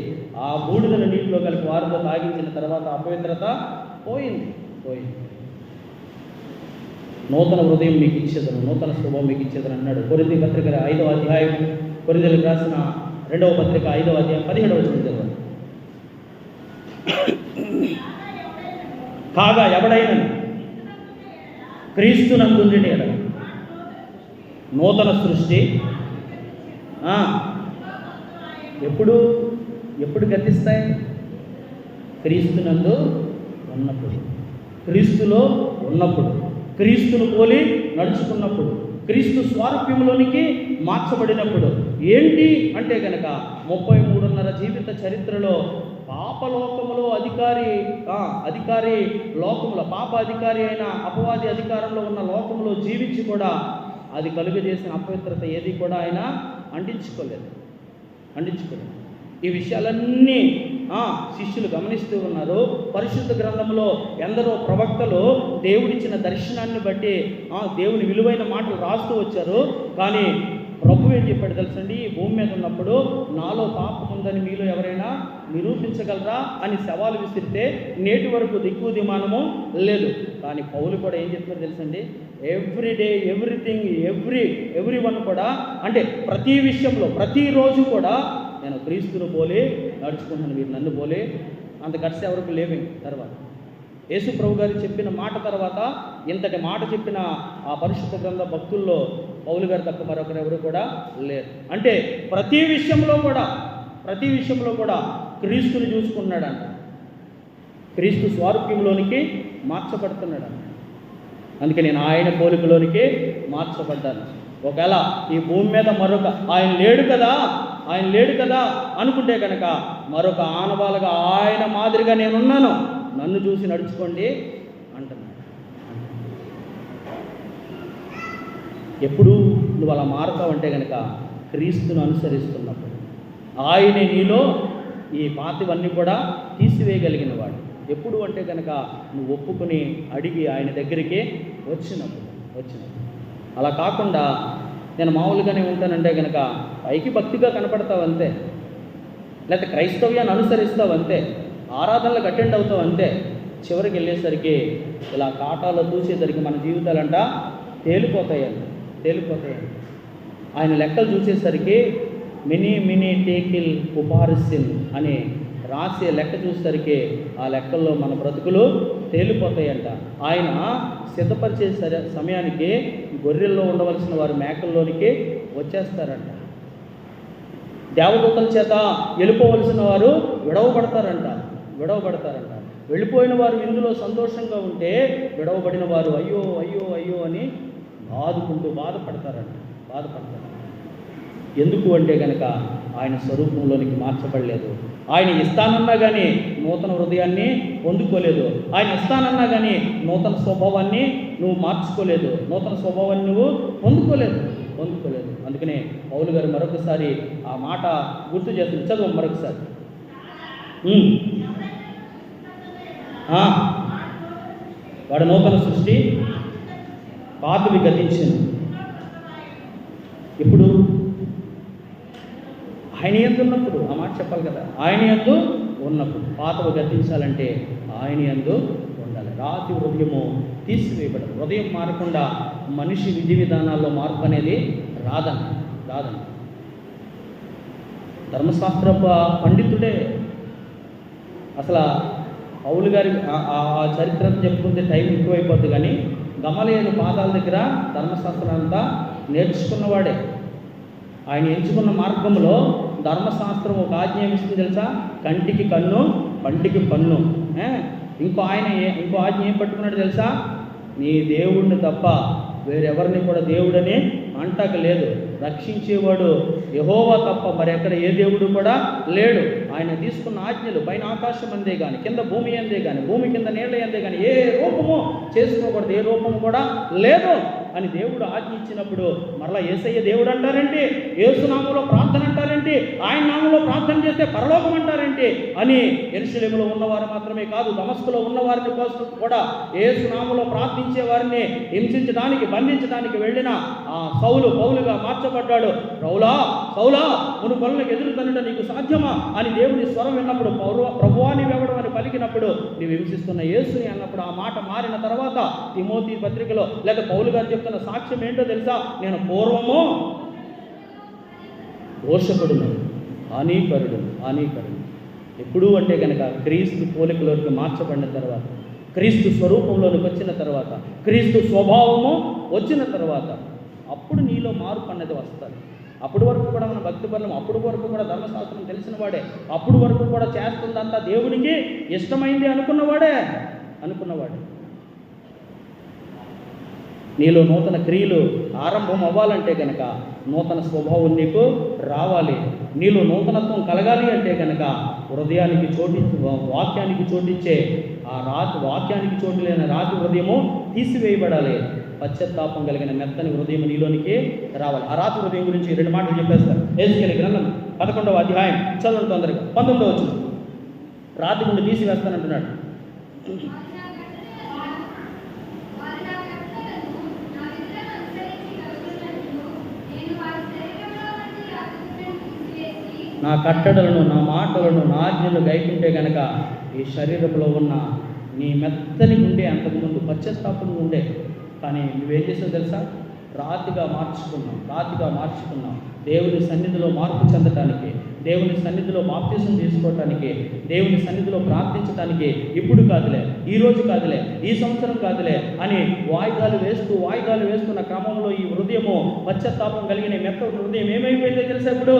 ఆ బూడిదను నీటిలో కలిపి వారితో తాగించిన తర్వాత అపవిత్రత పోయింది. నూతన హృదయం మీకు ఇచ్చేదను, నూతన స్వభావం మీకు ఇచ్చేదను అన్నాడు. కొరింథీ పత్రిక 5వ అధ్యాయం, కొరింథీయులకు రాసిన 2వ పత్రిక 5వ అధ్యాయం 17వ వచనం చదవండి. కాగా ఎవడైనను క్రీస్తునందుండి ఎడల నూతన సృష్టి. ఎప్పుడు గతిస్తాయి? క్రీస్తునందు ఉన్నప్పుడు, క్రీస్తులో ఉన్నప్పుడు, క్రీస్తును పోలి నడుచుకున్నప్పుడు, క్రీస్తు స్వారూప్యంలోనికి మార్చబడినప్పుడు. ఏంటి అంటే కనుక 33.5 జీవిత చరిత్రలో పాపలోకములో అధికారి లోకములో, పాప అధికారి అయిన అపవాది అధికారంలో ఉన్న లోకములో జీవించి కూడా అది కలుగజేసిన అపవిత్రత ఏది కూడా ఆయన అంటించుకోలేదు. ఈ విషయాలన్నీ శిష్యులు గమనిస్తూ ఉన్నారు. పరిశుద్ధ గ్రంథంలో ఎందరో ప్రవక్తలు దేవుడిచ్చిన దర్శనాన్ని బట్టి దేవుని విలువైన మాటలు రాస్తూ వచ్చారు. కానీ ప్రభు ఏం చెప్పాడు తెలుసండి? ఈ భూమి మీద ఉన్నప్పుడు నాలో పాపం ఉందని మీలో ఎవరైనా నిరూపించగలరా అని సవాలు విసిరితే నేటి వరకు దిక్కు దిమానము లేదు. కానీ పౌలు కూడా ఏం చెప్తున్నారు తెలుసండి? ఎవ్రీడే, ఎవ్రీథింగ్, ఎవ్రీ వన్ కూడా, అంటే ప్రతి విషయంలో ప్రతిరోజు కూడా నేను క్రీస్తును పోలే నడుచుకుంటున్నాను, మీరు నన్ను పోలే. అంత గట్స్ ఎవరికి లేవు. తర్వాత యేసు ప్రభు గారు చెప్పిన మాట తర్వాత ఇంతటి మాట చెప్పిన ఆ పరిశుద్ధ గ్రంథ భక్తుల్లో పౌలు గారు తప్ప మరొకరెవరు కూడా లేరు. అంటే ప్రతి విషయంలో కూడా క్రీస్తుని చూసుకున్నాడంట, క్రీస్తు స్వారూప్యంలోనికి మార్చబడుతున్నాడు. అందుకే నేను ఆయన పోలికలోనికి మార్చబడ్డాను. ఒకవేళ ఈ భూమి మీద మరొక ఆయన లేడు కదా అనుకుంటే కనుక మరొక ఆనవాలుగా ఆయన మాదిరిగా నేనున్నాను, నన్ను చూసి నడుచుకోండి అంటున్నాడు. ఎప్పుడు నువ్వు అలా మారుతావంటే కనుక క్రీస్తును అనుసరిస్తున్నప్పుడు. ఆయనే నీలో ఈ పాతివన్నీ కూడా తీసివేయగలిగిన వాడు. ఎప్పుడు అంటే కనుక నువ్వు ఒప్పుకొని అడిగి ఆయన దగ్గరికి వచ్చినప్పుడు. అలా కాకుండా నేను మామూలుగానే ఉంటానంటే కనుక పైకి భక్తిగా కనపడతావు అంతే, లేకపోతే క్రైస్తవ్యాన్ని అనుసరిస్తావు అంతే, ఆరాధనలకు అటెండ్ అవుతావు అంతే. చివరికి వెళ్ళేసరికి ఇలా కాటాలో చూసేసరికి మన జీవితాలంట తేలిపోతాయండి. ఆయన లెక్కలు చూసేసరికి మినీ టేకిల్ ఉపారిసిన్ అని రాసే లెక్క చూసేసరికి ఆ లెక్కల్లో మన బ్రతుకులు తేలిపోతాయంట. ఆయన సిద్ధపరిచే సమయానికి గొర్రెల్లో ఉండవలసిన వారు మేకల్లోనికి వచ్చేస్తారంట. దేవదూతల చేత వెళ్ళిపోవలసిన వారు విడవబడతారంట. వెళ్ళిపోయిన వారు ఇందులో సంతోషంగా ఉంటే విడవబడిన వారు అయ్యో అని ఆదుకుంటూ బాధపడతారంట. ఎందుకు అంటే కనుక ఆయన స్వరూపంలోనికి మార్చబడలేదు. ఆయన ఇస్తానన్నా కానీ నూతన హృదయాన్ని పొందుకోలేదు. ఆయన ఇస్తానన్నా కానీ నూతన స్వభావాన్ని నువ్వు మార్చుకోలేదు, నూతన స్వభావాన్ని నువ్వు పొందుకోలేదు. అందుకనే పౌలు గారు మరొకసారి ఆ మాట గుర్తు చేస్తుంది. చదువు మరొకసారి. వాడు నూతన సృష్టి, పాతవి గతించింది. ఇప్పుడు ఆయన యందు ఉన్నప్పుడు ఆ మాట చెప్పాలి కదా. ఆయన యందు ఉన్నప్పుడు పాతవి గతించాలంటే ఆయన యందు ఉండాలి. రాతి హృదయము తీసివేయబడదు. హృదయం మారకుండా మనిషి విధి విధానాల్లో మార్పు అనేది రాదండి. ధర్మశాస్త్ర పండితుడే. అసలు పౌలు గారి ఆ చరిత్రను చెప్పుకుంటే టైం ఎక్కువైపోద్ది. కానీ గమలీయేలు పాదాల దగ్గర ధర్మశాస్త్రం అంతా నేర్చుకున్నవాడే. ఆయన ఎంచుకున్న మార్గంలో ధర్మశాస్త్రం ఒక ఆజ్ఞ ఏమిస్తుంది తెలుసా? కంటికి కన్ను, పంటికి పన్ను. ఇంకో ఆజ్ఞ ఏం పట్టుకున్నాడు తెలుసా? నీ దేవుడిని తప్ప వేరెవరిని కూడా దేవుడని అంటకలేదు. రక్షించేవాడు యెహోవా తప్ప మరెక్కడ ఏ దేవుడు కూడా లేడు. ఆయన తీసుకున్న ఆజ్ఞలు పైన ఆకాశం అందే కానీ, కింద భూమి అందే కానీ, భూమి కింద నీళ్ళ అందే కానీ ఏ రూపము చేసుకోకూడదు, ఏ రూపము కూడా లేదు. అని దేవుడు ఆజ్ఞ ఇచ్చినప్పుడు మరలా యేసయ్య దేవుడు అంటారంటే, యేసు నామములో ప్రార్థన అంటారంటే, ఆయన నామములో ప్రార్థన చేస్తే పరలోకం అంటారంటే అని యెరూషలేములో ఉన్నవారు మాత్రమే కాదు, దమస్కులో ఉన్నవారిని కోసం కూడా యేసు నామములో ప్రార్థించే వారిని హింసించడానికి, బంధించడానికి వెళ్ళిన ఆ సౌలు పౌలుగా మార్చబడ్డాడు. సౌలా సౌలా మును పనులకు ఎదురుతనుట నీకు సాధ్యమా అని దేవుని స్వరం విన్నప్పుడు, ప్రభువా నీవెవడు అని పలికినప్పుడు, నీవు హింసిస్తున్న యేసుని అన్నప్పుడు ఆ మాట మారిన తర్వాత తిమోతి పత్రికలో లేదా పౌలు గారు చెప్తున్న సాక్ష్యం ఏంటో తెలుసా? నేను పూర్వము దోషకుడును, హానికరుడు. ఎప్పుడు అంటే కనుక క్రీస్తు పోలికలోకి మార్చబడిన తర్వాత, క్రీస్తు స్వరూపంలోనికి వచ్చిన తర్వాత, క్రీస్తు స్వభావము వచ్చిన తర్వాత అప్పుడు నీలో మార్పు అన్నది వస్తుంది. అప్పటి వరకు కూడా మన భక్తి పనులు, అప్పటి వరకు కూడా ధర్మశాస్త్రం తెలిసిన వాడే, అప్పటి వరకు కూడా చేస్తుందంతా దేవునికి ఇష్టమైంది అనుకున్నవాడే. నీలో నూతన క్రియలు ఆరంభం అవ్వాలంటే కనుక నూతన స్వభావం నీకు రావాలి. నీలో నూతనత్వం కలగాలి అంటే కనుక హృదయానికి వాక్యానికి చోటిచ్చే ఆ వాక్యానికి చోటు లేని రాతి హృదయము తీసివేయబడాలి. పశ్చాత్తాపం కలిగిన మెత్తని హృదయం నీలోనికి రావాలి. ఆ రాతి హృదయం గురించి 2 మాటలు చెప్పేస్తారు. యెహెజ్కేలు గ్రంథం 11వ అధ్యాయం చదవండి తొందరగా. 19వ వచనం. రాతి గుండి తీసివేస్తానంటున్నాడు. నా కట్టడలను, నా మాటలను, నా ఆజ్ఞలు గైకుంటే గనక ఈ శరీరంలో ఉన్న నీ మెత్తని గుండె అంతకుముందు పశ్చాత్తాపం ఉండే, కానీ నువ్వేం చేసావు తెలుసా? రాతిగా మార్చుకున్నాం. దేవుని సన్నిధిలో మార్పు చెందటానికి, దేవుని సన్నిధిలో బాప్తిసం తీసుకోవటానికి, దేవుని సన్నిధిలో ప్రార్థించడానికి ఇప్పుడు కాదులే, ఈ రోజు కాదులే, ఈ సంవత్సరం కాదులే అని వాయిదాలు వేస్తున్న క్రమంలో ఈ హృదయము పశ్చాత్తాపం కలిగిన మెత్త హృదయం ఏమైపోయిందో తెలుసా? ఇప్పుడు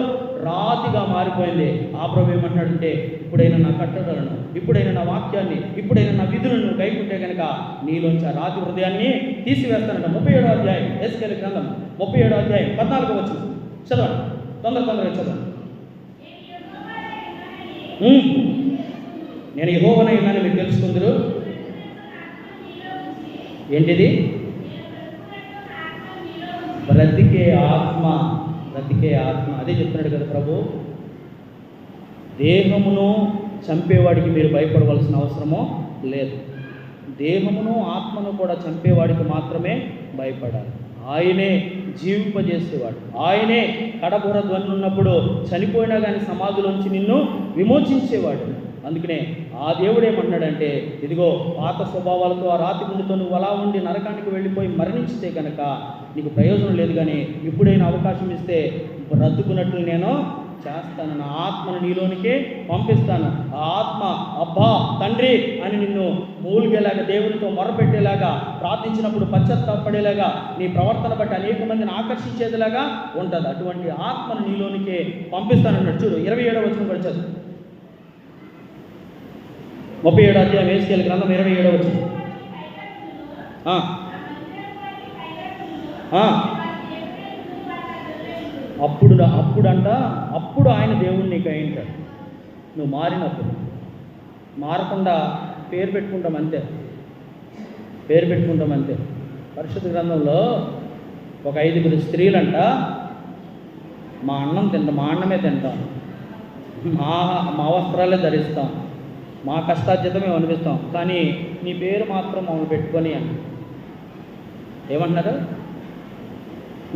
రాతిగా మారిపోయింది. ఆ ప్రభు ఏమంటాడంటే, ఇప్పుడైనా నా కట్టడలను, ఇప్పుడైనా నా వాక్యాన్ని, ఇప్పుడైనా నా విధులను గైకుంటే కనుక నీలోంచి ఆ రాతి హృదయాన్ని తీసివేస్తానంట. 37వ అధ్యాయం యెహెజ్కేలు గ్రంథం 37వ అధ్యాయం 14వ వచనం చదవండి. తొందరగా చదవండి. నేను యెహోవానైనానని మీరు తెలుసుకుందరు. ఏంటిది? బ్రతికే ఆత్మ. అదే చెప్తున్నాడు కదా ప్రభు. దేహమును చంపేవాడికి మీరు భయపడవలసిన అవసరమో లేదు. దేహమును ఆత్మను కూడా చంపేవాడికి మాత్రమే భయపడాలి. ఆయనే జీవింపజేసేవాడు. ఆయనే కడబుర ధ్వని ఉన్నప్పుడు చనిపోయినా కానీ సమాధిలోంచి నిన్ను విమోచించేవాడు. అందుకనే ఆ దేవుడు ఏమన్నాడంటే, ఇదిగో పాత స్వభావాలతో ఆ రాతి గుండెతో నువ్వు అలా ఉండి నరకానికి వెళ్ళిపోయి మరణించితే కనుక నీకు ప్రయోజనం లేదు, కానీ ఇప్పుడైనా అవకాశం ఇస్తే బ్రతుకున్నట్లు నేను చేస్తాను. నా ఆత్మను నీలోనికే పంపిస్తాను. ఆ ఆత్మ అబ్బా తండ్రి అని నిన్ను మూలిగేలాగా, దేవునితో మొరపెట్టేలాగా, ప్రార్థించినప్పుడు పశ్చాత్తాపడేలాగా, నీ ప్రవర్తన బట్టి అనేక మందిని ఆకర్షించేదిలాగా ఉంటుంది. అటువంటి ఆత్మను నీలోనికే పంపిస్తానన్నాడు. చూడు 27వ వచనం కూడా చదువు. 37వ అధ్యాయం యెహెజ్కేలు గ్రంథం 27వ వచనం. అప్పుడు ఆయన దేవుడు నీకు అయింటాడు. నువ్వు మారినప్పుడు. మారకుండా పేరు పెట్టుకుంటాం అంతే. పరిశుద్ధ గ్రంథంలో ఒక 5 స్త్రీలంట, మా అన్నమే తింటాం, మా వస్త్రాలే ధరిస్తాం, మా కష్టార్జితమే అనిపిస్తాం, కానీ నీ పేరు మాత్రం మమ్మల్ని పెట్టుకొని అని ఏమంటున్నారు?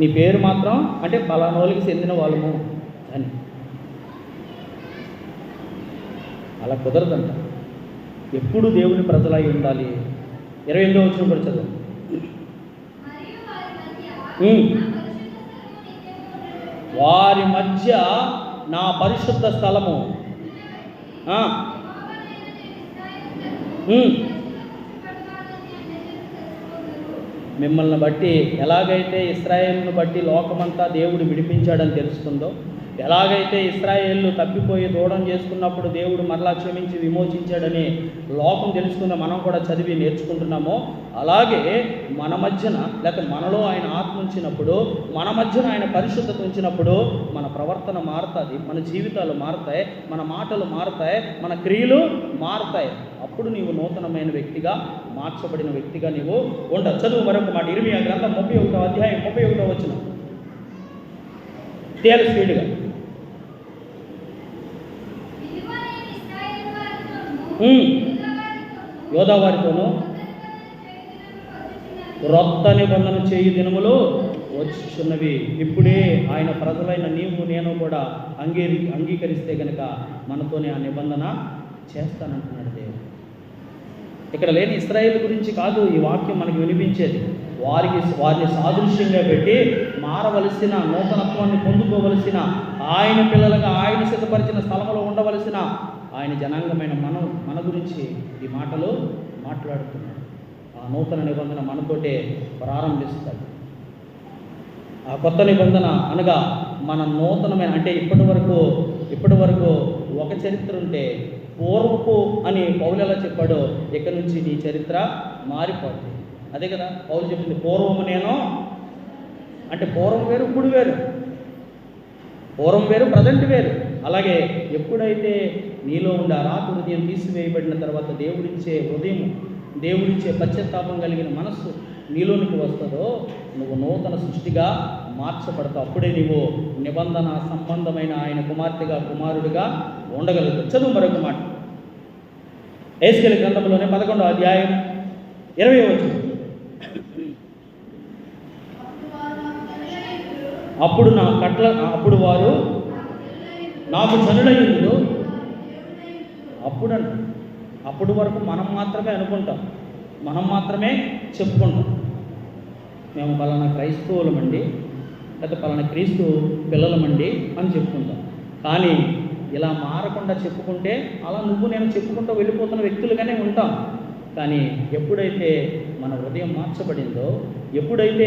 నీ పేరు మాత్రం అంటే పలానోళ్ళకి చెందిన వాళ్ళము అని. అలా కుదరదంట. ఎప్పుడు దేవుని ప్రజలై ఉండాలి. 28వ వచనం కూడా చదువు. వారి మధ్య నా పరిశుద్ధ స్థలము. మిమ్మల్ని బట్టి ఎలాగైతే ఇశ్రాయేలును బట్టి లోకమంతా దేవుడు విడిపించాడని తెలుస్తుందో, ఎలాగైతే ఇశ్రాయేలు తప్పిపోయి దూడం చేసుకున్నప్పుడు దేవుడు మరలా క్షమించి విమోచించాడని లోకం తెలుసుకున్న మనం కూడా చదివి నేర్చుకుంటున్నామో, అలాగే మన మధ్యన లేకపోతే మనలో ఆయన ఆత్మ ఉంచినప్పుడు, మన మధ్యన ఆయన పరిశుద్ధత ఉంచినప్పుడు మన ప్రవర్తన మారుతుంది, మన జీవితాలు మారుతాయి, మన మాటలు మారుతాయి, మన క్రియలు మారుతాయి. అప్పుడు నీవు నూతనమైన వ్యక్తిగా, మార్చబడిన వ్యక్తిగా నీవు ఉండవు. చదువు మరొక మాట, ఇర్మియా గ్రంథం 31వ అధ్యాయం 31వ వచనం. తేలు స్పీడ్గా. యోధా వారితోనూ క్రొత్త నిబంధన చేయు దినములు వచ్చుచున్నవి. ఇప్పుడే ఆయన ప్రజలైన నీవు నేను కూడా అంగీకరిస్తే కనుక మనతోనే ఆ నిబంధన చేస్తానంటున్నాడు దేవుడు. ఇక్కడ లేని ఇశ్రాయేలు గురించి కాదు ఈ వాక్యం మనకి వినిపించేది. వారిని సాదృశ్యంగా పెట్టి మారవలసిన, నూతనత్వాన్ని పొందుకోవలసిన, ఆయన పిల్లలుగా ఆయన సిద్ధపరిచిన స్థలంలో ఉండవలసిన ఆయన జనాంగమైన మన గురించి ఈ మాటలు మాట్లాడుతున్నాడు. ఆ నూతన నిబంధన మనతోటే ప్రారంభిస్తాడు. ఆ కొత్త నిబంధన అనగా మన నూతనమైన, అంటే ఇప్పటి వరకు ఒక చరిత్ర ఉంటే పూర్వపు అని పౌలు ఎలా చెప్పాడో, ఇక్కడి నుంచి నీ చరిత్ర మారిపోతుంది. అదే కదా పౌలు చెప్పింది, పూర్వము నేను అంటే పూర్వం వేరు, ఇప్పుడు వేరు. పూర్వం వేరు, ప్రజెంట్ వేరు. అలాగే ఎప్పుడైతే నీలో ఉండే రాతి హృదయం తీసివేయబడిన తర్వాత దేవుడిచ్చే హృదయం, దేవుడిచ్చే పశ్చాత్తాపం కలిగిన మనస్సు నీలోనికి వస్తుందో నువ్వు నూతన సృష్టిగా మార్చబడతావు. అప్పుడే నీవు నిబంధన సంబంధమైన ఆయన కుమార్తెగా, కుమారుడిగా ఉండగలుగుతావు. చదువు మరొక మాట, యెహెజ్కేలు గ్రంథంలోనే 11వ అధ్యాయం 20వ వచనం. అప్పుడు వారు నాకు జనులయ్యుండు. అప్పుడు వరకు మనం మాత్రమే అనుకుంటాం, మనం మాత్రమే చెప్పుకుంటాం, మేము పలానా క్రైస్తవులమండి, లేకపోతే పలానా క్రీస్తు పిల్లలమండి అని చెప్పుకుంటాం. కానీ ఇలా మారకుండా చెప్పుకుంటే అలా నువ్వు నేను చెప్పుకుంటూ వెళ్ళిపోతున్న వ్యక్తులుగానే ఉంటాం. కానీ ఎప్పుడైతే మన హృదయం మార్చబడిందో, ఎప్పుడైతే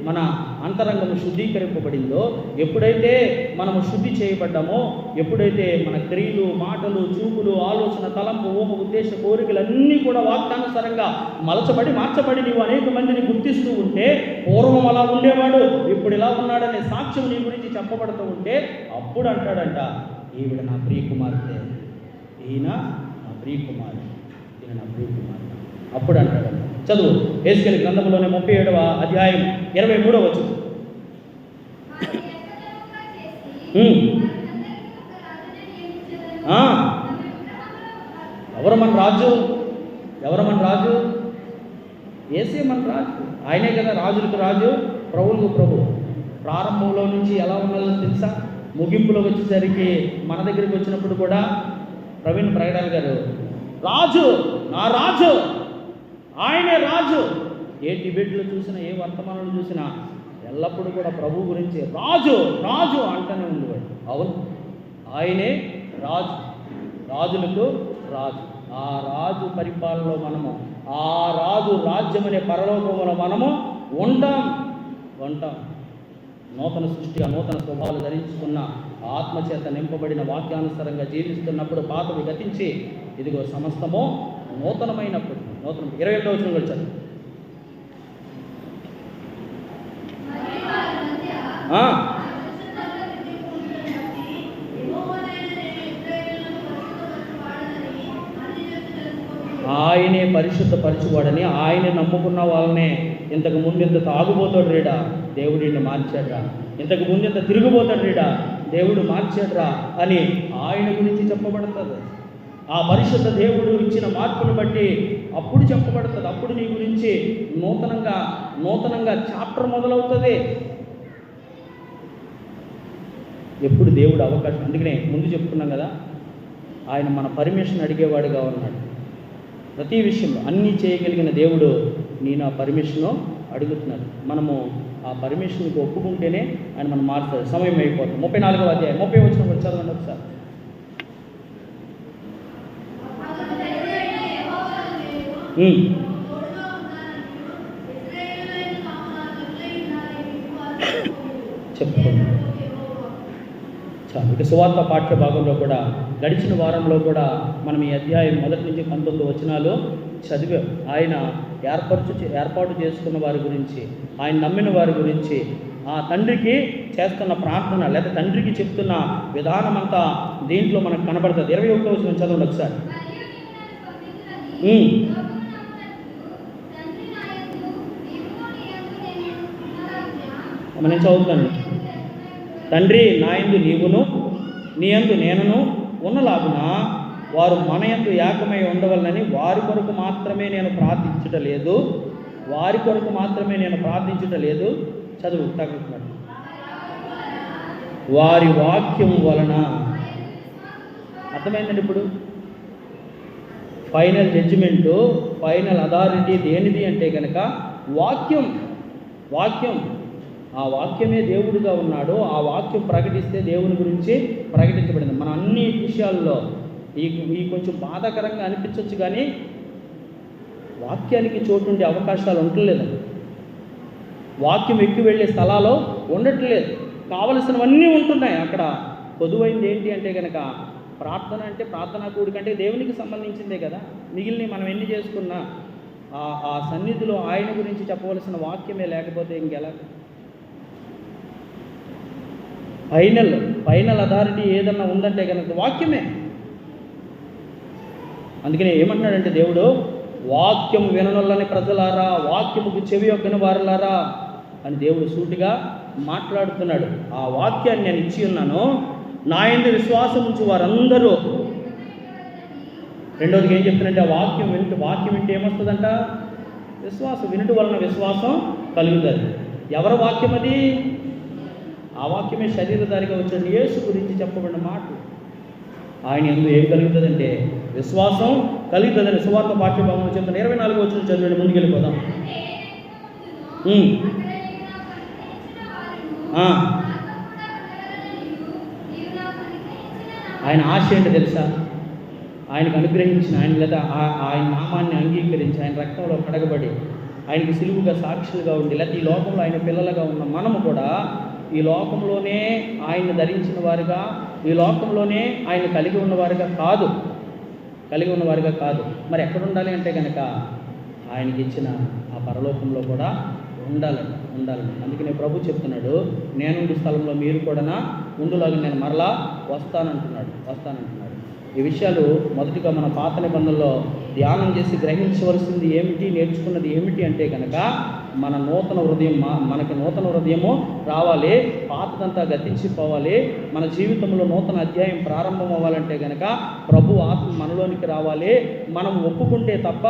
మన అంతరంగము శుద్ధీకరింపబడిందో, ఎప్పుడైతే మనము శుద్ధి చేయబడ్డామో, ఎప్పుడైతే మన క్రియలు, మాటలు, చూపులు, ఆలోచన, తలంపు, ఊహ, ఉద్దేశ, కోరికలన్నీ కూడా వాక్యానుసారంగా మార్చబడి నీవు అనేక మందిని గుర్తిస్తూ ఉంటే, పూర్వం అలా ఉండేవాడు ఇప్పుడు ఇలా ఉన్నాడనే సాక్ష్యం నీ గురించి చెప్పబడుతూ ఉంటే, అప్పుడు అంటాడంట, ఈవిడ నా ప్రియ కుమార్తె, ఈయన నా ప్రియ కుమారుడు, ఈయన నా ప్రియ కుమారుడు. అప్పుడు అంటాడు. చదువు యెహెజ్కేలు గ్రంథంలోనే 37వ అధ్యాయం 23వ వచనం. ఎవరు మన రాజు? యేసే మన రాజు. ఆయనే కదా రాజులకు రాజు, ప్రభువులకు ప్రభు. ప్రారంభంలో నుంచి ఎలా ఉన్నదో తెలుసా? ముగింపులోకి వచ్చేసరికి మన దగ్గరికి వచ్చినప్పుడు కూడా ప్రవీణ్ ప్రగడాల్ గారు, రాజు, నా రాజు, ఆయనే రాజు. ఏ డిబేట్లో చూసినా, ఏ వర్తమానంలో చూసినా ఎల్లప్పుడూ కూడా ప్రభు గురించి రాజు రాజు అంటూనే ఉండేవాడు. అవును, ఆయనే రాజు, రాజులకు రాజు. ఆ రాజు పరిపాలనలో మనము, ఆ రాజు రాజ్యం అనే పరలోకంలో మనము ఉంటాం. నూతన సృష్టిగా, నూతన స్వభావాలు ధరించుకున్న, ఆత్మచేత నింపబడిన, వాక్యానుసారంగా జీవిస్తున్నప్పుడు పాతవి గతించి ఇదిగో సమస్తము నూతనమైనప్పుడు. 28వ వచనం కూడా చదువు. ఆయనే పరిశుద్ధపరచువాడని, ఆయనే నమ్ముకున్న వాళ్ళనే, ఇంతకు ముందు ఇంత తాగుబోతాడు రీడా, దేవుడు ఈయన మార్చాడురా, ఇంతకు ముందు ఇంత తిరిగిపోతాడు రీడా, దేవుడు మార్చాడురా అని ఆయన గురించి చెప్పబడుతుంది. ఆ పరిశుద్ధ దేవుడు ఇచ్చిన మార్పును బట్టి అప్పుడు చెప్పబడుతుంది. అప్పుడు నీ గురించి నూతనంగా చాప్టర్ మొదలవుతుంది. ఎప్పుడు దేవుడు అవకాశం, అందుకనే ముందు చెప్పుకున్నాం కదా, ఆయన మన పర్మిషన్ అడిగేవాడుగా ఉన్నాడు. ప్రతి విషయంలో అన్నీ చేయగలిగిన దేవుడు నేను ఆ పర్మిషను అడుగుతున్నాడు. మనము ఆ పర్మిషన్కి ఒప్పుకుంటేనే ఆయన మనం మారుతాడు. సమయం అయిపోతుంది. 34వ అధ్యాయం 30 వచనం కూడా చదవండి ఒకసారి. చెప్పుకోండి. ఇక సువార్త పాఠ్య భాగంలో కూడా గడిచిన వారంలో కూడా మనం ఈ అధ్యాయం 1 నుంచి 19 వచనాలు చదివాం. ఆయన ఏర్పాటు చేసుకున్న వారి గురించి, ఆయన నమ్మిన వారి గురించి, ఆ తండ్రికి చేస్తున్న ప్రార్థన లేదా తండ్రికి చెప్తున్న విధానం అంతా దీంట్లో మనకు కనబడుతుంది. 21వ వచనం చదవండి ఒకసారి. నేను చదువుతాను. తండ్రి నా యందు నీవును నీ యందు నేనును ఉన్నలాగున వారు మన యందు ఏకమై ఉండవలనని వారి కొరకు మాత్రమే నేను ప్రార్థించుటలేదు. చదువు తగ్గుతున్నాడు. వారి వాక్యం వలన. అర్థమైందండి. ఇప్పుడు ఫైనల్ జడ్జిమెంటు, ఫైనల్ అథారిటీ దేనిది అంటే కనుక వాక్యం. ఆ వాక్యమే దేవుడిగా ఉన్నాడు. ఆ వాక్యం ప్రకటిస్తే దేవుని గురించి ప్రకటించబడింది. మన అన్ని విషయాల్లో ఈ కొంచెం బాధాకరంగా అనిపించవచ్చు, కానీ వాక్యానికి చోటుండే అవకాశాలు ఉండట్లేదండి. వాక్యం ఎక్కువ వెళ్ళే స్థలాల్లో ఉండట్లేదు. కావలసినవన్నీ ఉంటున్నాయి అక్కడ. పొదువైంది ఏంటి అంటే కనుక ప్రార్థన. అంటే ప్రార్థనా కూడికంటే దేవునికి సంబంధించిందే కదా. మిగిలిన మనం ఎన్ని చేసుకున్నా ఆ సన్నిధిలో ఆయన గురించి చెప్పవలసిన వాక్యమే లేకపోతే ఇంకెలా? ఫైనల్ అథారిటీ ఏదన్నా ఉందంటే కనుక వాక్యమే. అందుకనే ఏమంటున్నాడంటే దేవుడు, వాక్యం విననొల్లని ప్రజలారా, వాక్యముకు చెవి యొక్కని వారులారా అని దేవుడు సూటిగా మాట్లాడుతున్నాడు. ఆ వాక్యాన్ని నేను ఇచ్చి ఉన్నాను, నా యందు విశ్వాసం ఉంచి వారందరూ. రెండోదిగా ఏం చెప్తున్నాడంటే, ఆ వాక్యం వింటే ఏమొస్తుందంట? విశ్వాసం. వినుట వలన విశ్వాసం కలుగుతుంది. ఎవరి వాక్యం అది? ఆ వాక్యమే శరీరధారిగా వచ్చిన యేసు గురించి చెప్పబడిన మాట. ఆయన యందు ఏం కలుగుతుందంటే విశ్వాసం కలుగుతుందని సువార్త పాఠ్యభాగంలో చెప్తాను. 24వ వచనం చదివండి, ముందుకెళ్ళిపోదాం. ఆయన ఆశ ఏంటో తెలుసా? ఆయనకు అనుగ్రహించిన ఆయన, లేదా ఆయన నామాన్ని అంగీకరించి ఆయన రక్తంలో కడగబడి ఆయనకి సిలువుగా సాక్షులుగా ఉండి, లేదా ఈ లోకంలో ఆయన పిల్లలుగా ఉన్న మనము కూడా ఈ లోకంలోనే ఆయన ధరించిన వారుగా, ఈ లోకంలోనే ఆయన కలిగి ఉన్నవారుగా కాదు. మరి ఎక్కడ ఉండాలి అంటే కనుక ఆయనకి ఇచ్చిన ఆ పరలోకంలో కూడా ఉండాలని. అందుకనే ప్రభు చెప్తున్నాడు, నేనుండి స్థలంలో మీరు కూడా ఉండులాగా నేను మరలా వస్తానంటున్నాడు. ఈ విషయాలు మొదటిగా మన పాత నిబంధనలో ధ్యానం చేసి గ్రహించవలసింది ఏమిటి, నేర్చుకున్నది ఏమిటి అంటే కనుక మనకి నూతన హృదయము రావాలి, పాతదంతా గతించిపోవాలి. మన జీవితంలో నూతన అధ్యాయం ప్రారంభం అవ్వాలంటే కనుక ప్రభు ఆత్మ మనలోనికి రావాలి. మనం ఒప్పుకుంటే తప్ప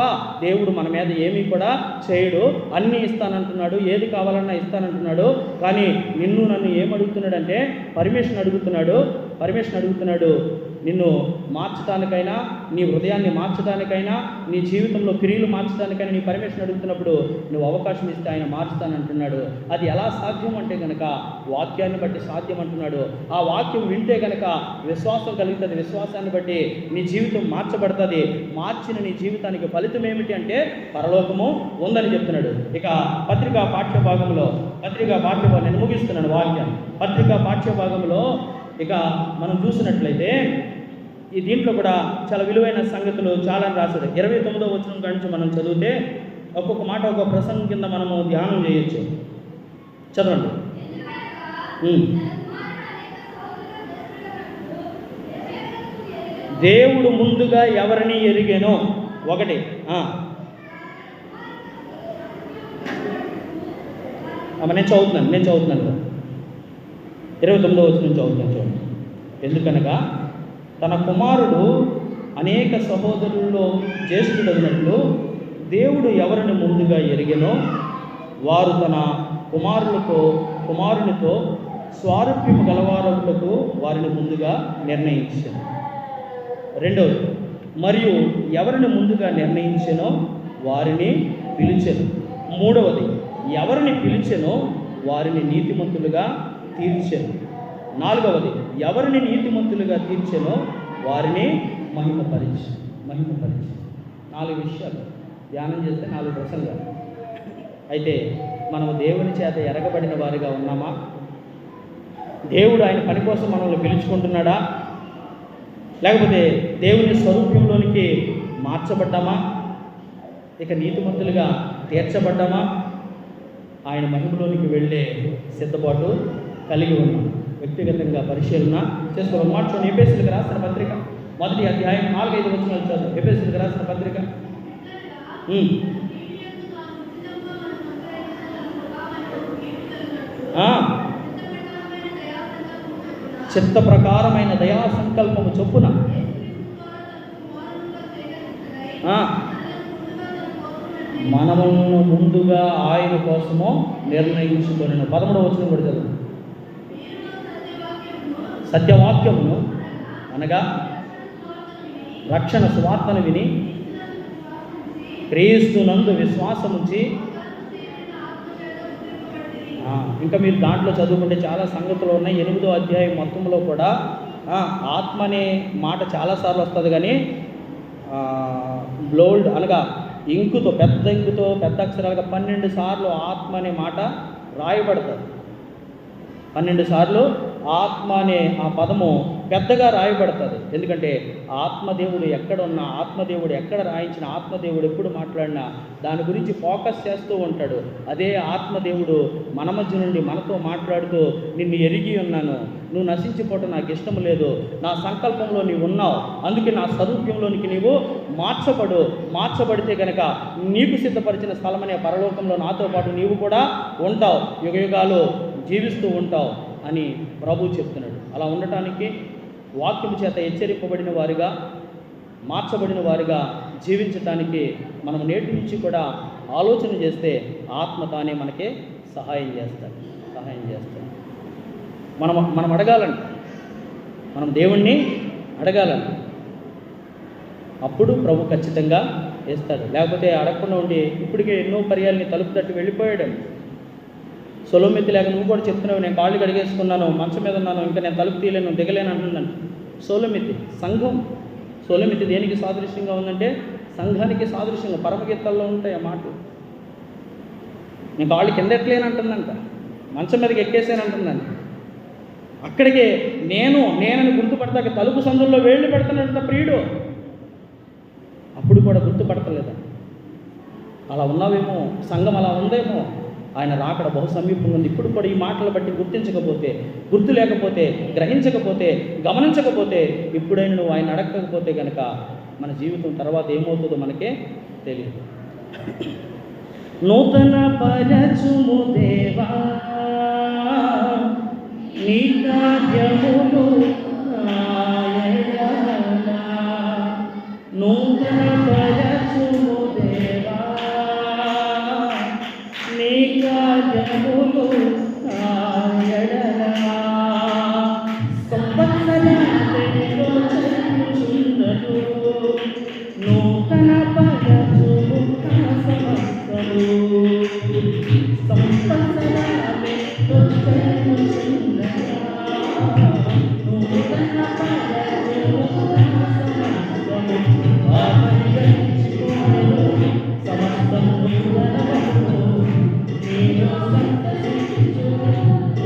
దేవుడు మన మీద ఏమీ కూడా చేయడు. అన్నీ ఇస్తానంటున్నాడు, ఏది కావాలన్నా ఇస్తానంటున్నాడు. కానీ నన్ను ఏమడుగుతున్నాడంటే పర్మిషన్ అడుగుతున్నాడు. నిన్ను మార్చడానికైనా, నీ హృదయాన్ని మార్చడానికైనా, నీ జీవితంలో క్రియలు మార్చడానికైనా నీ పర్మిషన్ అడుగుతున్నప్పుడు నువ్వు అవకాశం ఇస్తే ఆయన మార్చుతానంటున్నాడు. అది ఎలా సాధ్యం అంటే కనుక వాక్యాన్ని బట్టి సాధ్యం అంటున్నాడు. ఆ వాక్యం వింటే కనుక విశ్వాసం కలుగుతుంది. విశ్వాసాన్ని బట్టి నీ జీవితం మార్చబడుతుంది. మార్చిన నీ జీవితానికి ఫలితం ఏమిటి అంటే పరలోకము ఉందని చెప్తున్నాడు. ఇక పత్రికా పాఠ్యభాగంలో నేను ముగిస్తున్నాను వాక్యాన్ని. పత్రికా పాఠ్యభాగంలో ఇక మనం చూసినట్లయితే ఈ దీంట్లో కూడా చాలా విలువైన సంగతులు చాలా రాశాడు. 29వ వచనం కాడి నుంచి మనం చదివితే ఒక్కొక్క మాట ఒక్కొక్క ప్రసంగం కింద మనము ధ్యానం చేయొచ్చు. చదవండి. దేవుడు ముందుగా ఎవరిని ఎరిగేనో ఒకటి. 29వ వచనం చదువుతున్నాను చూడండి. ఎందుకనగా తన కుమారుడు అనేక సహోదరుల్లో జ్యేష్ఠుడైనట్లు దేవుడు ఎవరిని ముందుగా ఎరిగెనో వారు తన కుమారునితో స్వారూప్యము గలవారములకు వారిని ముందుగా నిర్ణయించాను. రెండవది, మరియు ఎవరిని ముందుగా నిర్ణయించెనో వారిని పిలిచెను. మూడవది, ఎవరిని పిలిచెనో వారిని నీతిమంతులుగా తీర్చెను. నాలుగవది, ఎవరిని నీతిమంతులుగా తీర్చెనో వారిని మహిమపరిచి. 4 విషయాలు ధ్యానం చేస్తే 4 ప్రసంగాలు. అయితే మనము దేవుని చేత ఎరగబడిన వారిగా ఉన్నామా? దేవుడు ఆయన పని కోసం మనల్ని పిలుచుకుంటున్నాడా? లేకపోతే దేవుని స్వరూపంలోనికి మార్చబడ్డామా? ఇక నీతిమంతులుగా తీర్చబడ్డామా? ఆయన మహిమలోనికి వెళ్ళే సిద్ధపాటు కలిగి ఉన్నాం. వ్యక్తిగతంగా పరిశీలన చేసుకోవాలి. మాట చూడండి, ఎఫెసీయులకు రాసిన పత్రిక 1వ అధ్యాయం 4-5 వచనాలు చదువు. ఎఫెసీయులకు రాసిన పత్రిక చిత్త ప్రకారమైన దయా సంకల్పము చొప్పున మనమును ముందుగా ఆయన కోసము నిర్ణయించుకొనెను. 13వ వచనం కూడా చదువు. సత్యవాక్యమును అనగా రక్షణ సువార్తను విని క్రీస్తునందు విశ్వాసముంచి, ఇంకా మీరు దాంట్లో చదువుకుంటే చాలా సంగతులు ఉన్నాయి. 8వ అధ్యాయం మొత్తంలో కూడా ఆత్మ అనే మాట చాలాసార్లు వస్తుంది, కానీ బ్లోల్డ్ అనగా ఇంకుతో పెద్ద అక్షరాలుగా 12 సార్లు ఆత్మ అనే మాట రాయబడుతుంది. 12 సార్లు ఆత్మ అనే ఆ పదము పెద్దగా రాయబడుతుంది. ఎందుకంటే ఆత్మదేవుడు ఎక్కడ ఉన్నా, ఆత్మదేవుడు ఎక్కడ రాయించిన, ఆత్మదేవుడు ఎప్పుడు మాట్లాడినా దాని గురించి ఫోకస్ చేస్తూ ఉంటాడు. అదే ఆత్మదేవుడు మన మధ్య నుండి మనతో మాట్లాడుతూ, నిన్ను ఎరిగి ఉన్నాను, నువ్వు నశించిపోవటం నాకు ఇష్టం లేదు, నా సంకల్పంలో నీవు ఉన్నావు, అందుకే నా స్వరూప్యంలోనికి నీవు మార్చబడితే కనుక నీకు సిద్ధపరిచిన స్థలమనే పరలోకంలో నాతో పాటు నీవు కూడా ఉంటావు, యుగయుగాలు జీవిస్తూ ఉంటావు అని ప్రభువు చెప్తున్నాడు. అలా ఉండటానికి వాక్యము చేత హెచ్చరింపబడిన వారిగా, మార్చబడిన వారిగా జీవించటానికి మనం నేటి నుంచి కూడా ఆలోచన చేస్తే ఆత్మ తానే మనకే సహాయం చేస్తాడు. మనం అడగాలంట, మనం దేవుణ్ణి అడగాలంట. అప్పుడు ప్రభు ఖచ్చితంగా వేస్తాడు. లేకపోతే అడగకుండా ఉండి ఇప్పటికే ఎన్నో పర్యాలని తలుపు తట్టి వెళ్ళిపోయాడు. సొలొమెతి లేక నువ్వు కూడా చెప్తున్నావు, నేను కాళ్ళు కడిగేసుకున్నాను, మంచం మీద ఉన్నాను, ఇంకా నేను తలుపు తీయలేను, దిగలేను అంటుందండి. సొలొమెతి సంఘం. సొలొమెతి దేనికి సాదృశ్యంగా ఉందంటే సంఘానికి సాదృశ్యంగా. పరమగీతాల్లో ఉంటాయి ఆ మాటలు. నేను కాళ్ళు కిందెట్లేనంటుందంట, మంచం మీదకి ఎక్కేసానంటుందండి. అక్కడికే నేనని గుర్తుపడతాక తలుపు సందుల్లో వేళ్ళు పెడుతున్నాడంట ప్రియుడు. అప్పుడు కూడా గుర్తుపడతలేదా? అలా ఉన్నావేమో, సంఘం అలా ఉందేమో. ఆయన రాకడ బహు సమీపంగా ఉంది. ఇప్పుడు కూడా ఈ మాటలు బట్టి గుర్తించకపోతే, గుర్తు లేకపోతే, గ్రహించకపోతే, గమనించకపోతే, ఇప్పుడైనా నువ్వు ఆయన అడగకపోతే కనుక మన జీవితం తర్వాత ఏమవుతుందో మనకే తెలియదు. నూతన పరచుము దేవా నీ కార్యములు, నూతన పరచుము దేవా నీ కార్యములు ఎడలా, సంవత్సరాలలో చెప్పుచున్నదు నూతన పరచుము సమస్తము, సంవత్సరాలలో చెప్పుచున్నదా నూతన పరచుము సమస్తము, ఆపరిగణించుకోను సమస్తము నూతనము, నీలో సంతసించును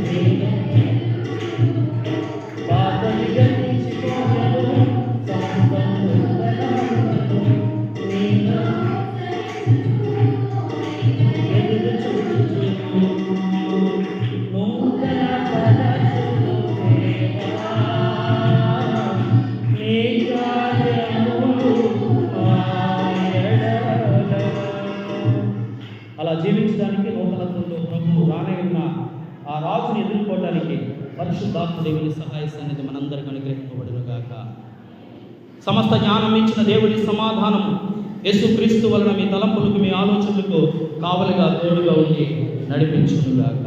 నీలో ఆపరిగణించుకోను సమస్తము నూతనము, నీలో ఎదురు చూచుచు నూతన పరచుము దేవా నీ కార్యములు అలా జీవించడానికి నూతనత్వంతో ప్రభు రానయ్యున్న ఆ రాజుని ఎదుర్కోవడానికి పరిశుద్ధాత్మ దేవుని సహాయ సన్నిధి మనందరికీ అనుగ్రహింపబడును గాక. సమస్త జ్ఞానం ఇచ్చిన దేవుడి సమాధానం యేసుక్రీస్తు వలన మీ తలంపులకు, మీ ఆలోచనలకు కావలిగా తోడుగా ఉండి నడిపించును గాక.